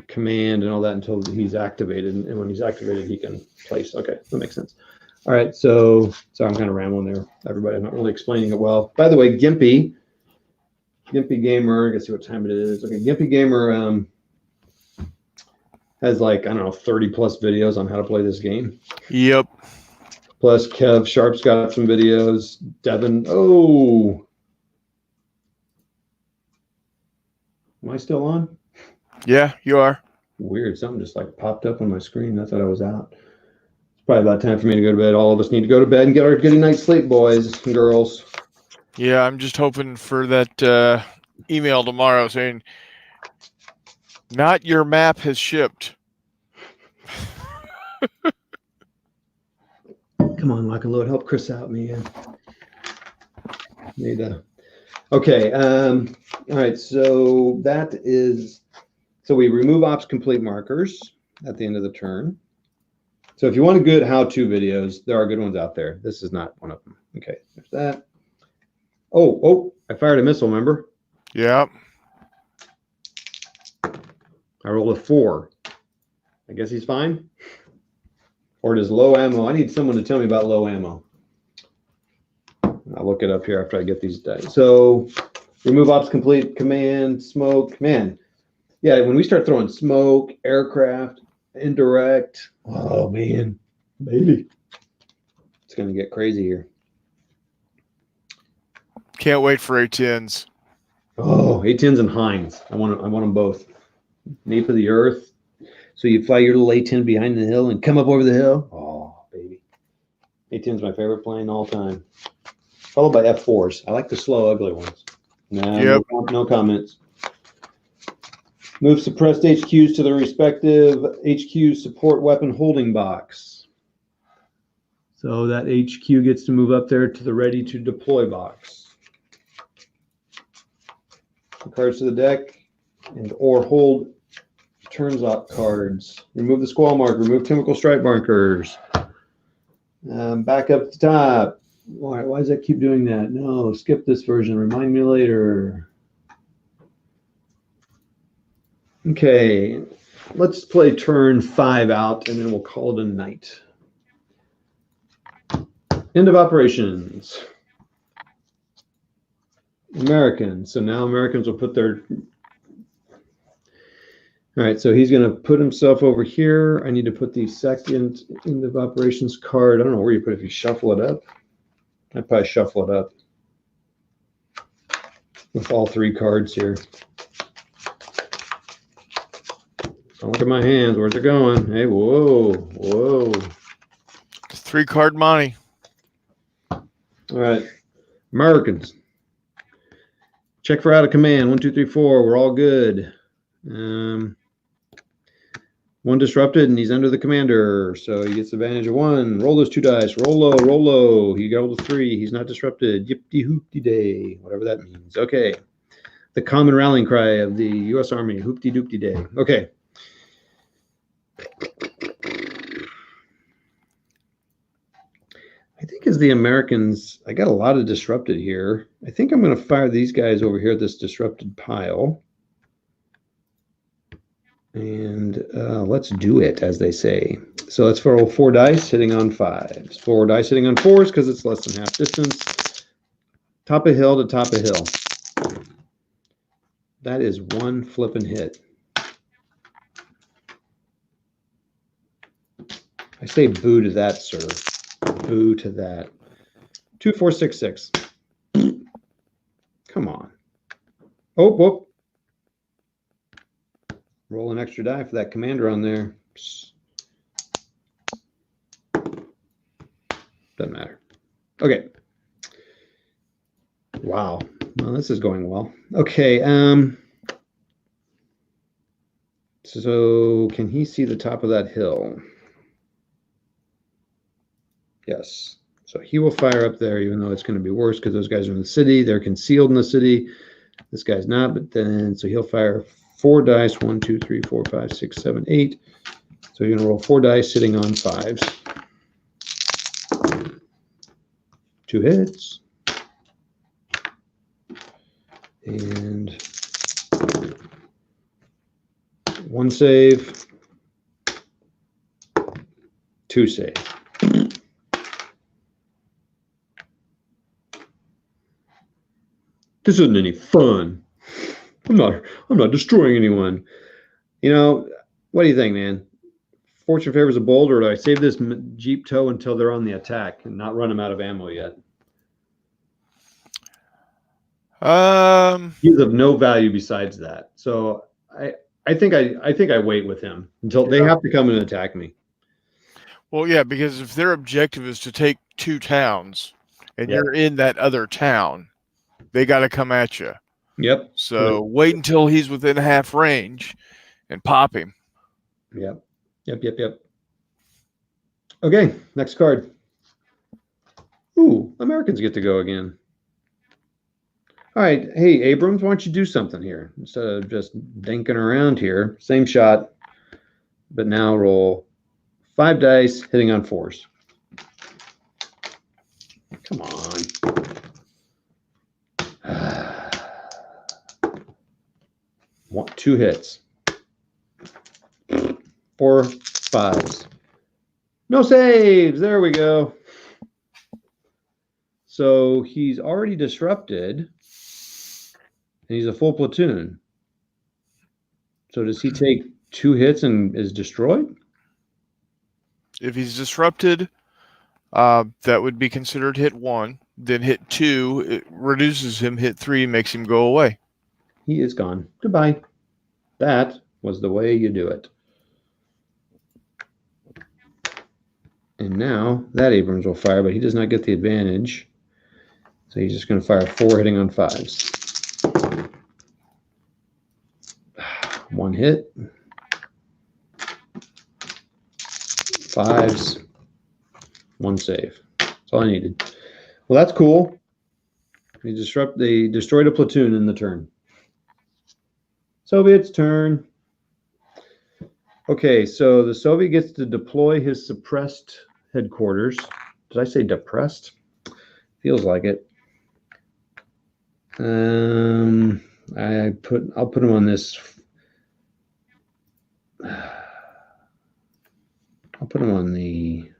command and all that until he's activated. And when he's activated, he can place. Okay, that makes sense. All right, so I'm kind of rambling there, everybody. I'm not really explaining it well. By the way, Gimpy Gamer, I guess see what time it is. Okay, Gimpy Gamer has like, I don't know, 30+ videos on how to play this game. Yep. Plus Kev Sharp's got some videos. Devin, oh. Am I still on? Yeah, you are. Weird. Something just like popped up on my screen. I thought I was out. It's probably about time for me to go to bed. All of us need to go to bed and get our good night's sleep, boys and girls. Yeah, I'm just hoping for that email tomorrow saying, not your map has shipped. Come on, lock and load. Help Chris out, man. Okay. All right. So that is. So we remove ops complete markers at the end of the turn. So if you want good how-to videos, there are good ones out there. This is not one of them. Okay. There's that. Oh! I fired a missile. Remember? Yeah. I rolled a 4. I guess he's fine. Or does low ammo? I need someone to tell me about low ammo. I'll look it up here after I get these dice. So remove ops complete, command, smoke. Man, yeah, when we start throwing smoke, aircraft, indirect, oh man, baby. It's going to get crazy here. Can't wait for A-10s. Oh, A-10s and Heinz. I want them both. Nape of the earth. So you fly your little A-10 behind the hill and come up over the hill. Oh, baby. A-10's my favorite plane all time. Followed by F4s. I like the slow, ugly ones. No comments. Move suppressed HQs to the respective HQ support weapon holding box. So that HQ gets to move up there to the ready to deploy box. The cards to the deck and or hold turns out cards. Remove the squall marker. Remove chemical stripe markers. Back up at the top. All right, why does that keep doing that? No, skip this version. Remind me later. Okay, let's play turn 5 out, and then we'll call it a night. End of operations. Americans. So now Americans will put their... All right, so he's going to put himself over here. I need to put the second end of operations card. I don't know where you put it. If you shuffle it up, I'd probably shuffle it up with all 3 cards here. Don't look at my hands. Where's it going? Hey, whoa, whoa. 3-card money. All right. Americans. Check for out of command. 1, 2, 3, 4. We're all good. One disrupted, and he's under the commander, so he gets advantage of 1. Roll those 2 dice. Roll low, roll low. He got a 3. He's not disrupted. Yippee-hoopty-day, whatever that means. Okay. The common rallying cry of the U.S. Army, hoopty-doopty-day. Okay. I think as the Americans, I got a lot of disrupted here. I think I'm going to fire these guys over here at this disrupted pile. And let's do it, as they say. So let's roll 4 dice, hitting on 5s. 4 dice hitting on 4s because it's less than half distance. Top of hill to top of hill. That is 1 flipping hit. I say boo to that, sir. Boo to that. 2, 4, 6, 6. Come on. Oh, whoop. Roll an extra die for that commander on there. Doesn't matter. Okay. Wow. Well, this is going well. Okay. So can he see the top of that hill? Yes. So he will fire up there, even though it's going to be worse because those guys are in the city. They're concealed in the city. This guy's not, but then, so he'll fire 4 dice. 1, 2, 3, 4, 5, 6, 7, 8. So you're going to roll 4 dice sitting on 5s. 2 hits. And 1 save. 2 save. This isn't any fun. I'm not destroying anyone. You know, what do you think, man? Fortune favors a bold, or do I save this Jeep tow until they're on the attack and not run them out of ammo yet? He's of no value besides that. So I think I wait with him until they have to come and attack me. Well, yeah, because if their objective is to take 2 towns and you're in that other town, they got to come at you. Yep. So wait until he's within half range and pop him. Yep. Okay, next card. Ooh, Americans get to go again. All right. Hey, Abrams, why don't you do something here? Instead of just dinking around here. Same shot, but now roll 5 dice, hitting on 4s. Come on. 2 hits. 4 5s. No saves. There we go. So he's already disrupted, and he's a full platoon. So does he take 2 hits and is destroyed? If he's disrupted, that would be considered hit 1. Then hit 2, it reduces him. Hit 3 makes him go away. He is gone. Goodbye. That was the way you do it. And now that Abrams will fire, but he does not get the advantage. So he's just going to fire 4 hitting on 5s. 1 hit. 5s. 1 save. That's all I needed. Well, that's cool. They destroyed a platoon in the turn. Soviet's turn. Okay, so the Soviet gets to deploy his suppressed headquarters. Did I say depressed? Feels like it. I'll put him on this. I'll put him on the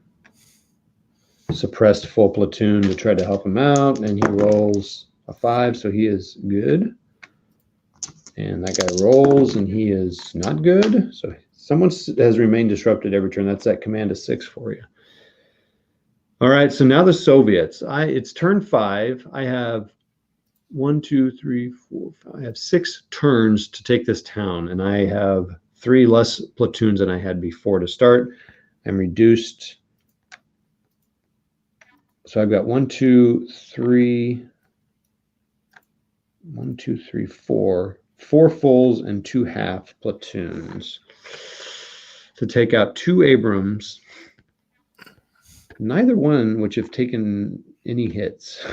suppressed full platoon to try to help him out, and he rolls a 5, so he is good. And that guy rolls, and he is not good. So someone has remained disrupted every turn. That's that command of 6 for you. All right, so now the Soviets. It's turn 5. I have 1, 2, 3, 4, 5. I have 6 turns to take this town, and I have 3 less platoons than I had before to start. I'm reduced. So I've got 1, 2, 3, 1, 2, 3, 4 fulls and 2 half platoons to take out 2 Abrams, neither one which have taken any hits.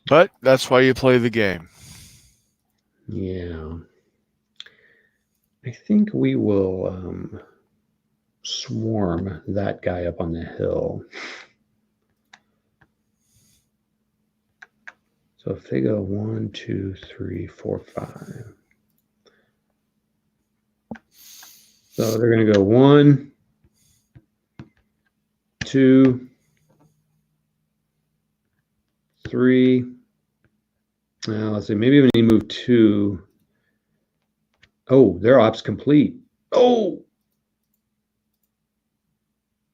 But that's why you play the game. Yeah. I think we will swarm that guy up on the hill. So if they go 1, 2, 3, 4, 5. So they're going to go 1, 2, 3. Now let's see. Maybe when you move 2. Oh, their op's complete. Oh.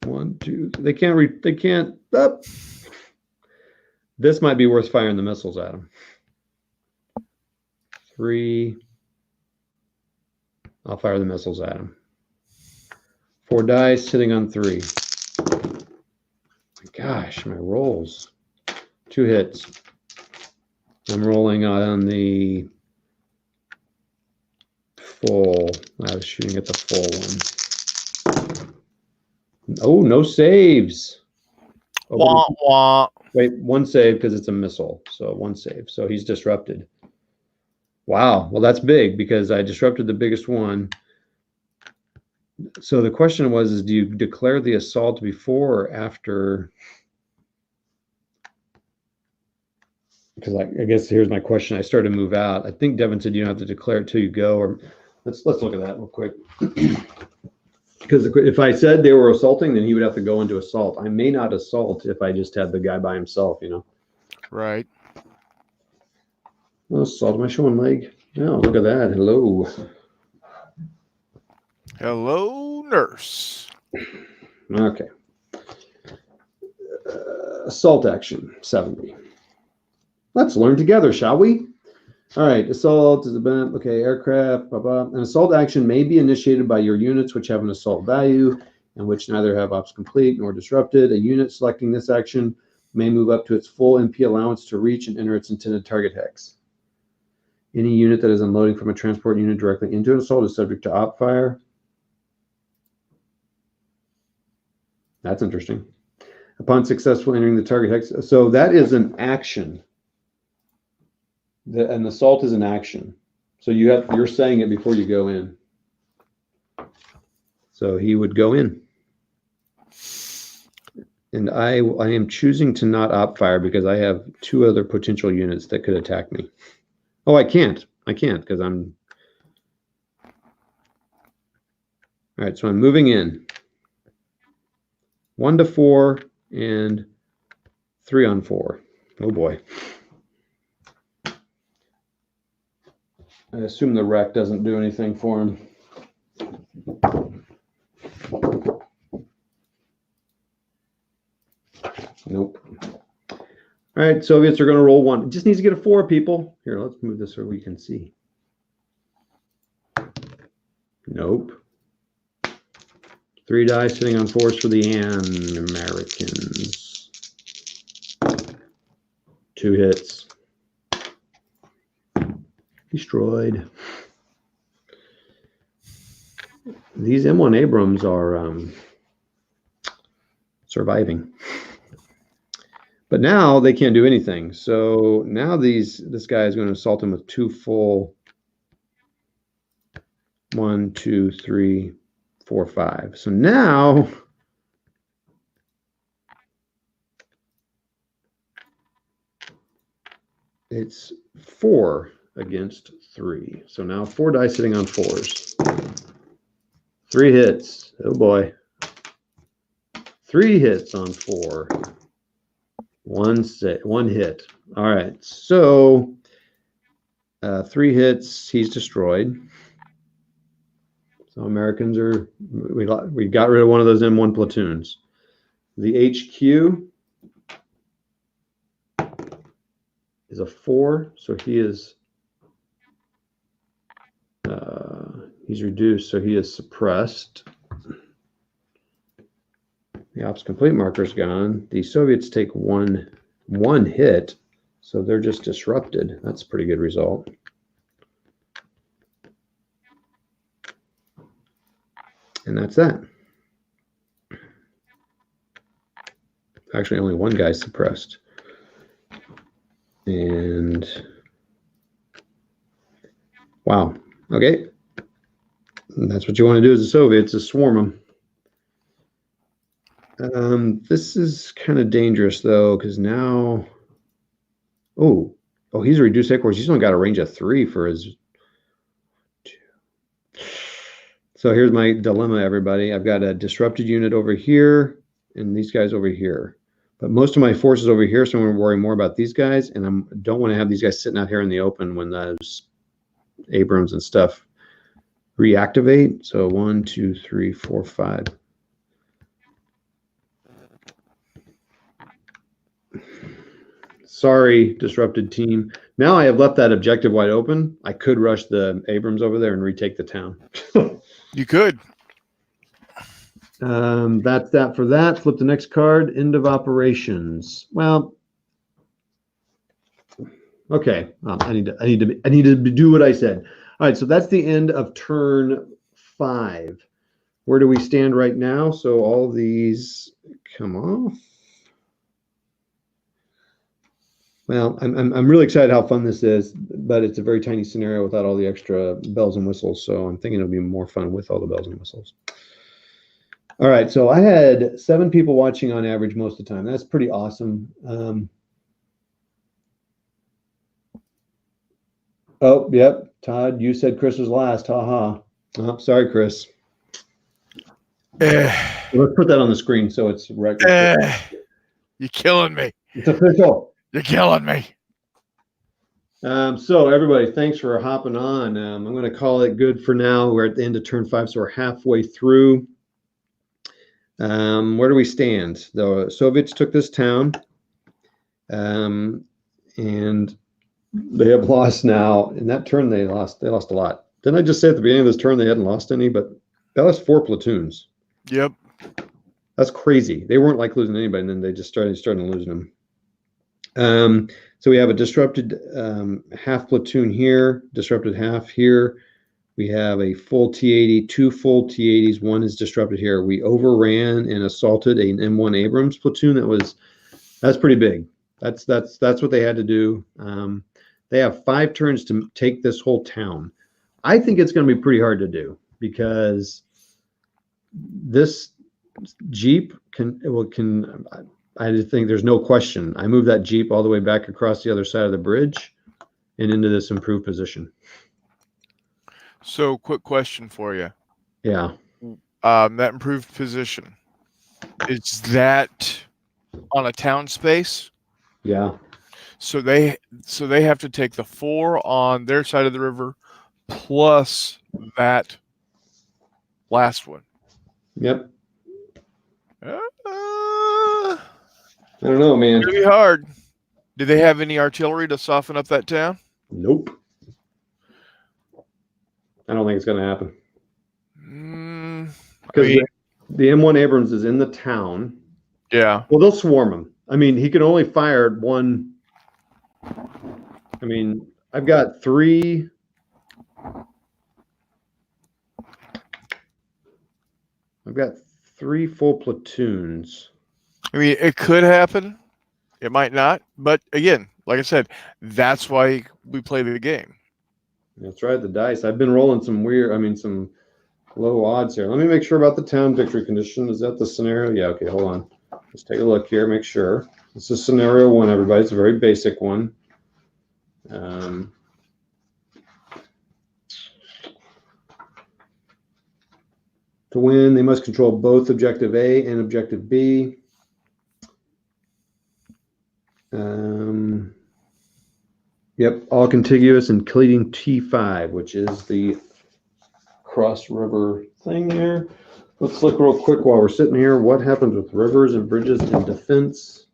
1, 2. They can't. They can't. Up. This might be worth firing the missiles at them. 3. I'll fire the missiles at them. 4 dice sitting on 3. My gosh, my rolls. 2 hits. I'm rolling on the full. I was shooting at the full one. Oh, no saves. Wah, wah. Wait, 1 save because it's a missile. So 1 save. So he's disrupted. Wow. Well, that's big because I disrupted the biggest one. So the question was, do you declare the assault before or after? Because I guess here's my question. I started to move out. I think Devin said you don't have to declare it till you go. Or let's look at that real quick. Because if I said they were assaulting, then he would have to go into assault. I may not assault if I just had the guy by himself, you know. Right. Oh, assault my showing leg. Oh, look at that. Hello. Hello, nurse. Okay. Assault action, 70. Let's learn together, shall we? All right, assault is about, okay, aircraft, blah, blah. An assault action may be initiated by your units which have an assault value and which neither have ops complete nor disrupted. A unit selecting this action may move up to its full MP allowance to reach and enter its intended target hex. Any unit that is unloading from a transport unit directly into an assault is subject to op fire. That's interesting. Upon successfully entering the target hex. So that is an action. An assault is an action. So you're saying it before you go in. So he would go in. And I am choosing to not op fire because I have 2 other potential units that could attack me. Oh, I can't because I'm. All right, so I'm moving in. 1 to 4 and 3 on 4. Oh boy. I assume the wreck doesn't do anything for him. Nope. All right, Soviets are going to roll 1. It just needs to get a 4, people. Here, let's move this so we can see. Nope. 3 dice sitting on 4s for the Americans. 2 hits. Destroyed. These M1 Abrams are surviving. But now they can't do anything. So now this guy is going to assault him with 2 full 1, 2, 3, 4, 5. So now it's 4 against 3. So now 4 dice sitting on 4s. 3 hits. Oh boy. 3 hits on 4. 1 hit. All right. So 3 hits. He's destroyed. So Americans are. We got rid of one of those M1 platoons. The HQ is a 4, so he is He's reduced, so he is suppressed. The ops complete marker is gone. The Soviets take one hit, so they're just disrupted. That's a pretty good result. And that's that. Actually, only one guy suppressed. And wow. Okay. And that's what you want to do as a Soviets, is swarm them. This is kind of dangerous, though, because now... Oh, he's a reduced headquarters. He's only got a range of 3 for his... So here's my dilemma, everybody. I've got a disrupted unit over here and these guys over here. But most of my forces over here, so I'm going to worry more about these guys, and I don't want to have these guys sitting out here in the open when those Abrams and stuff reactivate. So 1, 2, 3, 4, 5. Sorry, disrupted team. Now I have left that objective wide open. I could rush the Abrams over there and retake the town. You could. That's that for that. Flip the next card. End of operations. Well, okay. I need to do what I said. All right. So that's the end of turn 5. Where do we stand right now? So all these come off. Well, I'm really excited how fun this is, but it's a very tiny scenario without all the extra bells and whistles. So I'm thinking it'll be more fun with all the bells and whistles. All right, so I had 7 people watching on average most of the time. That's pretty awesome. Oh, yep, Todd, you said Chris was last. Ha. Oh, sorry, Chris. Let's put that on the screen so it's record. You're killing me. It's official. You're killing me. So everybody, thanks for hopping on. I'm going to call it good for now. We're at the end of turn 5, so we're halfway through. Where do we stand? The Soviets took this town, and they have lost now. In that turn, they lost a lot. Didn't I just say at the beginning of this turn they hadn't lost any? But they lost 4 platoons. Yep. That's crazy. They weren't like losing anybody, and then they just started losing them. So we have a disrupted half platoon here, disrupted half here. We have a full T-80, 2 full T-80s. 1 is disrupted here. We overran and assaulted an M1 Abrams platoon. That's pretty big. That's what they had to do. They have 5 turns to take this whole town. I think it's going to be pretty hard to do because this Jeep I think there's no question. I moved that Jeep all the way back across the other side of the bridge and into this improved position. So, quick question for you. Yeah. That improved position, is that on a town space? Yeah. So they have to take the 4 on their side of the river plus that last one. Yep. I don't know, man. It's gonna be hard. Do they have any artillery to soften up that town? Nope. I don't think it's going to happen. Because the M1 Abrams is in the town. Yeah. Well, they'll swarm him. I mean, he can only fire 1. I mean, I've got 3. I've got 3 full platoons. I mean, it could happen. It might not. But again, like I said, that's why we play the game. That's right, the dice. I've been rolling some some low odds here. Let me make sure about the town victory condition. Is that the scenario? Yeah, okay, hold on. Let's take a look here, make sure. This is scenario 1, everybody. It's a very basic one. To win, they must control both objective A and objective B. Yep, all contiguous, including T5, which is the cross river thing here. Let's look real quick while we're sitting here. What happens with rivers and bridges in defense?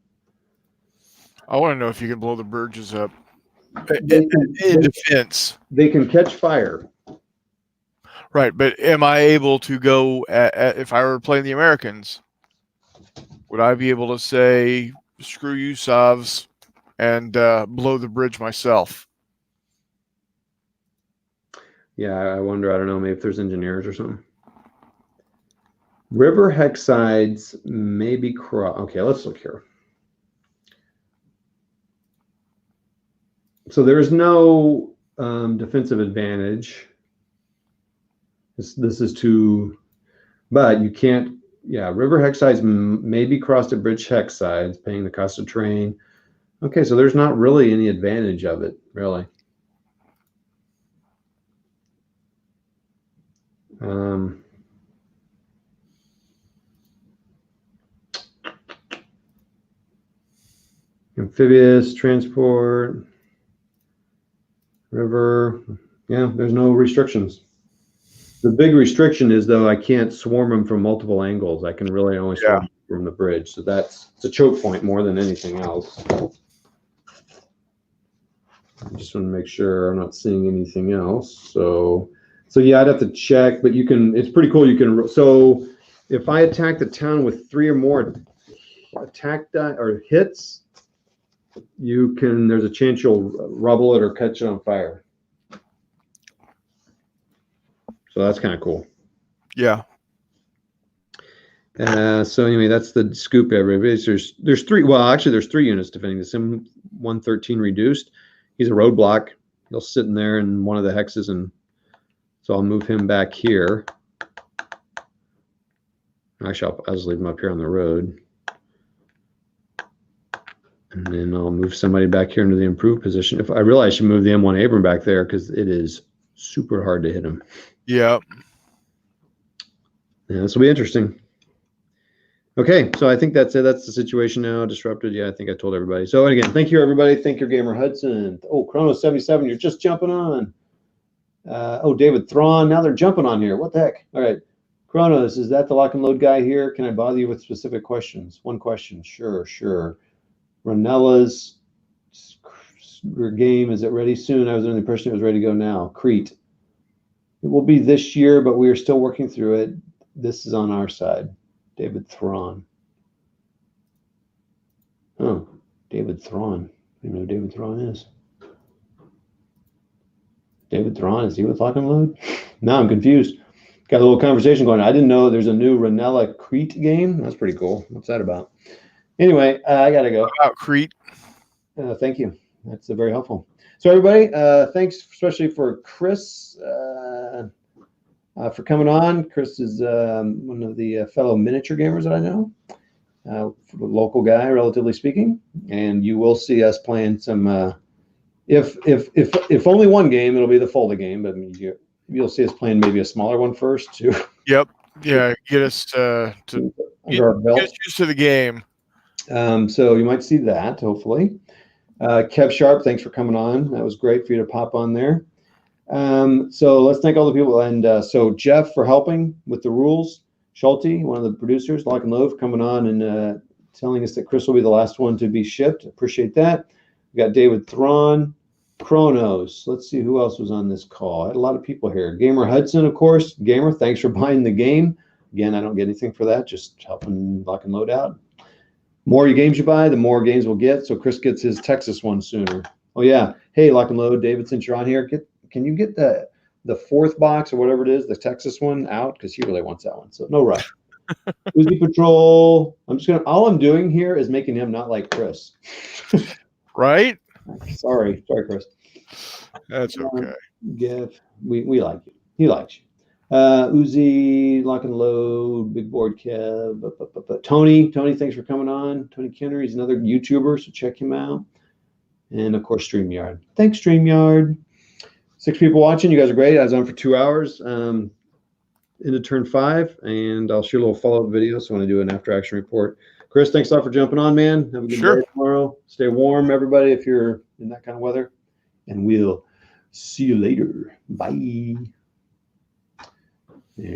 I want to know if you can blow the bridges up in defense. They can catch fire. Right, but am I able to go if I were playing the Americans? Would I be able to say, "Screw you, Savs," and blow the bridge myself? Yeah, I wonder. I don't know. Maybe if there's engineers or something. River hexsides maybe cross. Okay, let's look here. So there's no defensive advantage. This is too, but you can't. Yeah, river hexsides may be crossed at bridge hexsides, paying the cost of terrain. Okay, so there's not really any advantage of it, really. Amphibious transport, river. Yeah, there's no restrictions. The big restriction is, though, I can't swarm them from multiple angles. I can really only swarm from the bridge. So it's a choke point more than anything else. I just want to make sure I'm not seeing anything else. So yeah, I'd have to check, but you can, it's pretty cool. You can, so if I attack the town with 3 or more attack die or hits, you can, there's a chance you'll rubble it or catch it on fire. So that's kind of cool. Yeah. So anyway, that's the scoop, everybody. There's 3. Well, actually, there's 3 units defending the Sim 113 reduced. He's a roadblock. He'll sit in there in one of the hexes, and so I'll move him back here. Actually, I'll just leave him up here on the road, and then I'll move somebody back here into the improved position. If I realize I should move the M1 Abram back there because it is super hard to hit him. Yeah. Yeah, this will be interesting. Okay, so I think that's it. That's the situation now. Disrupted. Yeah, I think I told everybody. So again, thank you, everybody. Thank you, Gamer Hudson. Oh, Chrono77, you're just jumping on. Oh, David Thrawn. Now they're jumping on here. What the heck? All right. Chronos, is that the lock and load guy here? Can I bother you with specific questions? One question. Sure. Ranella's game, is it ready soon? I was under the impression it was ready to go now. Crete. It will be this year, but we are still working through it. This is on our side. David Thrawn. Oh, David Thrawn. I don't know who David Thrawn is. David Thrawn, is he with Lock and Load? Now I'm confused. Got a little conversation going. I didn't know there's a new Ranella Crete game. That's pretty cool. What's that about? Anyway, I got to go. About Crete. Thank you. That's very helpful. So everybody, thanks especially for Chris for coming on. Chris is one of the fellow miniature gamers that I know, a local guy, relatively speaking. And you will see us playing some. If only one game, it'll be the Folda game. But I mean, you'll see us playing maybe a smaller one first too. Yep. Yeah. Get us to get us used to the game. So you might see that hopefully. Kev Sharp, thanks for coming on. That was great for you to pop on there. So let's thank all the people. And so Jeff for helping with the rules. Schulte, one of the producers, Lock and Load, coming on and telling us that Chris will be the last one to be shipped. Appreciate that. We got David Thrawn, Chronos. Let's see who else was on this call. I had a lot of people here. Gamer Hudson, of course. Gamer, thanks for buying the game. Again, I don't get anything for that, just helping Lock and Load out. More games you buy, the more games we'll get. So Chris gets his Texas one sooner. Oh yeah. Hey, Lock and Load, David, since you're on here, can you get the 4th box or whatever it is, the Texas one out? Because he really wants that one. So no rush. Uzi Patrol. All I'm doing here is making him not like Chris. Right? Sorry, Chris. That's okay. Gif. We like you. He likes you. Uzi, Lock and Load, Big Board Kev, Tony, thanks for coming on. Tony Kenner, he's another YouTuber, so check him out. And of course, StreamYard. Thanks, StreamYard. 6 people watching. You guys are great. I was on for 2 hours into turn 5, and I'll shoot a little follow-up video. So I want to do an after-action report. Chris, thanks a lot for jumping on, man. Have a good day tomorrow. Stay warm, everybody, if you're in that kind of weather. And we'll see you later. Bye. There.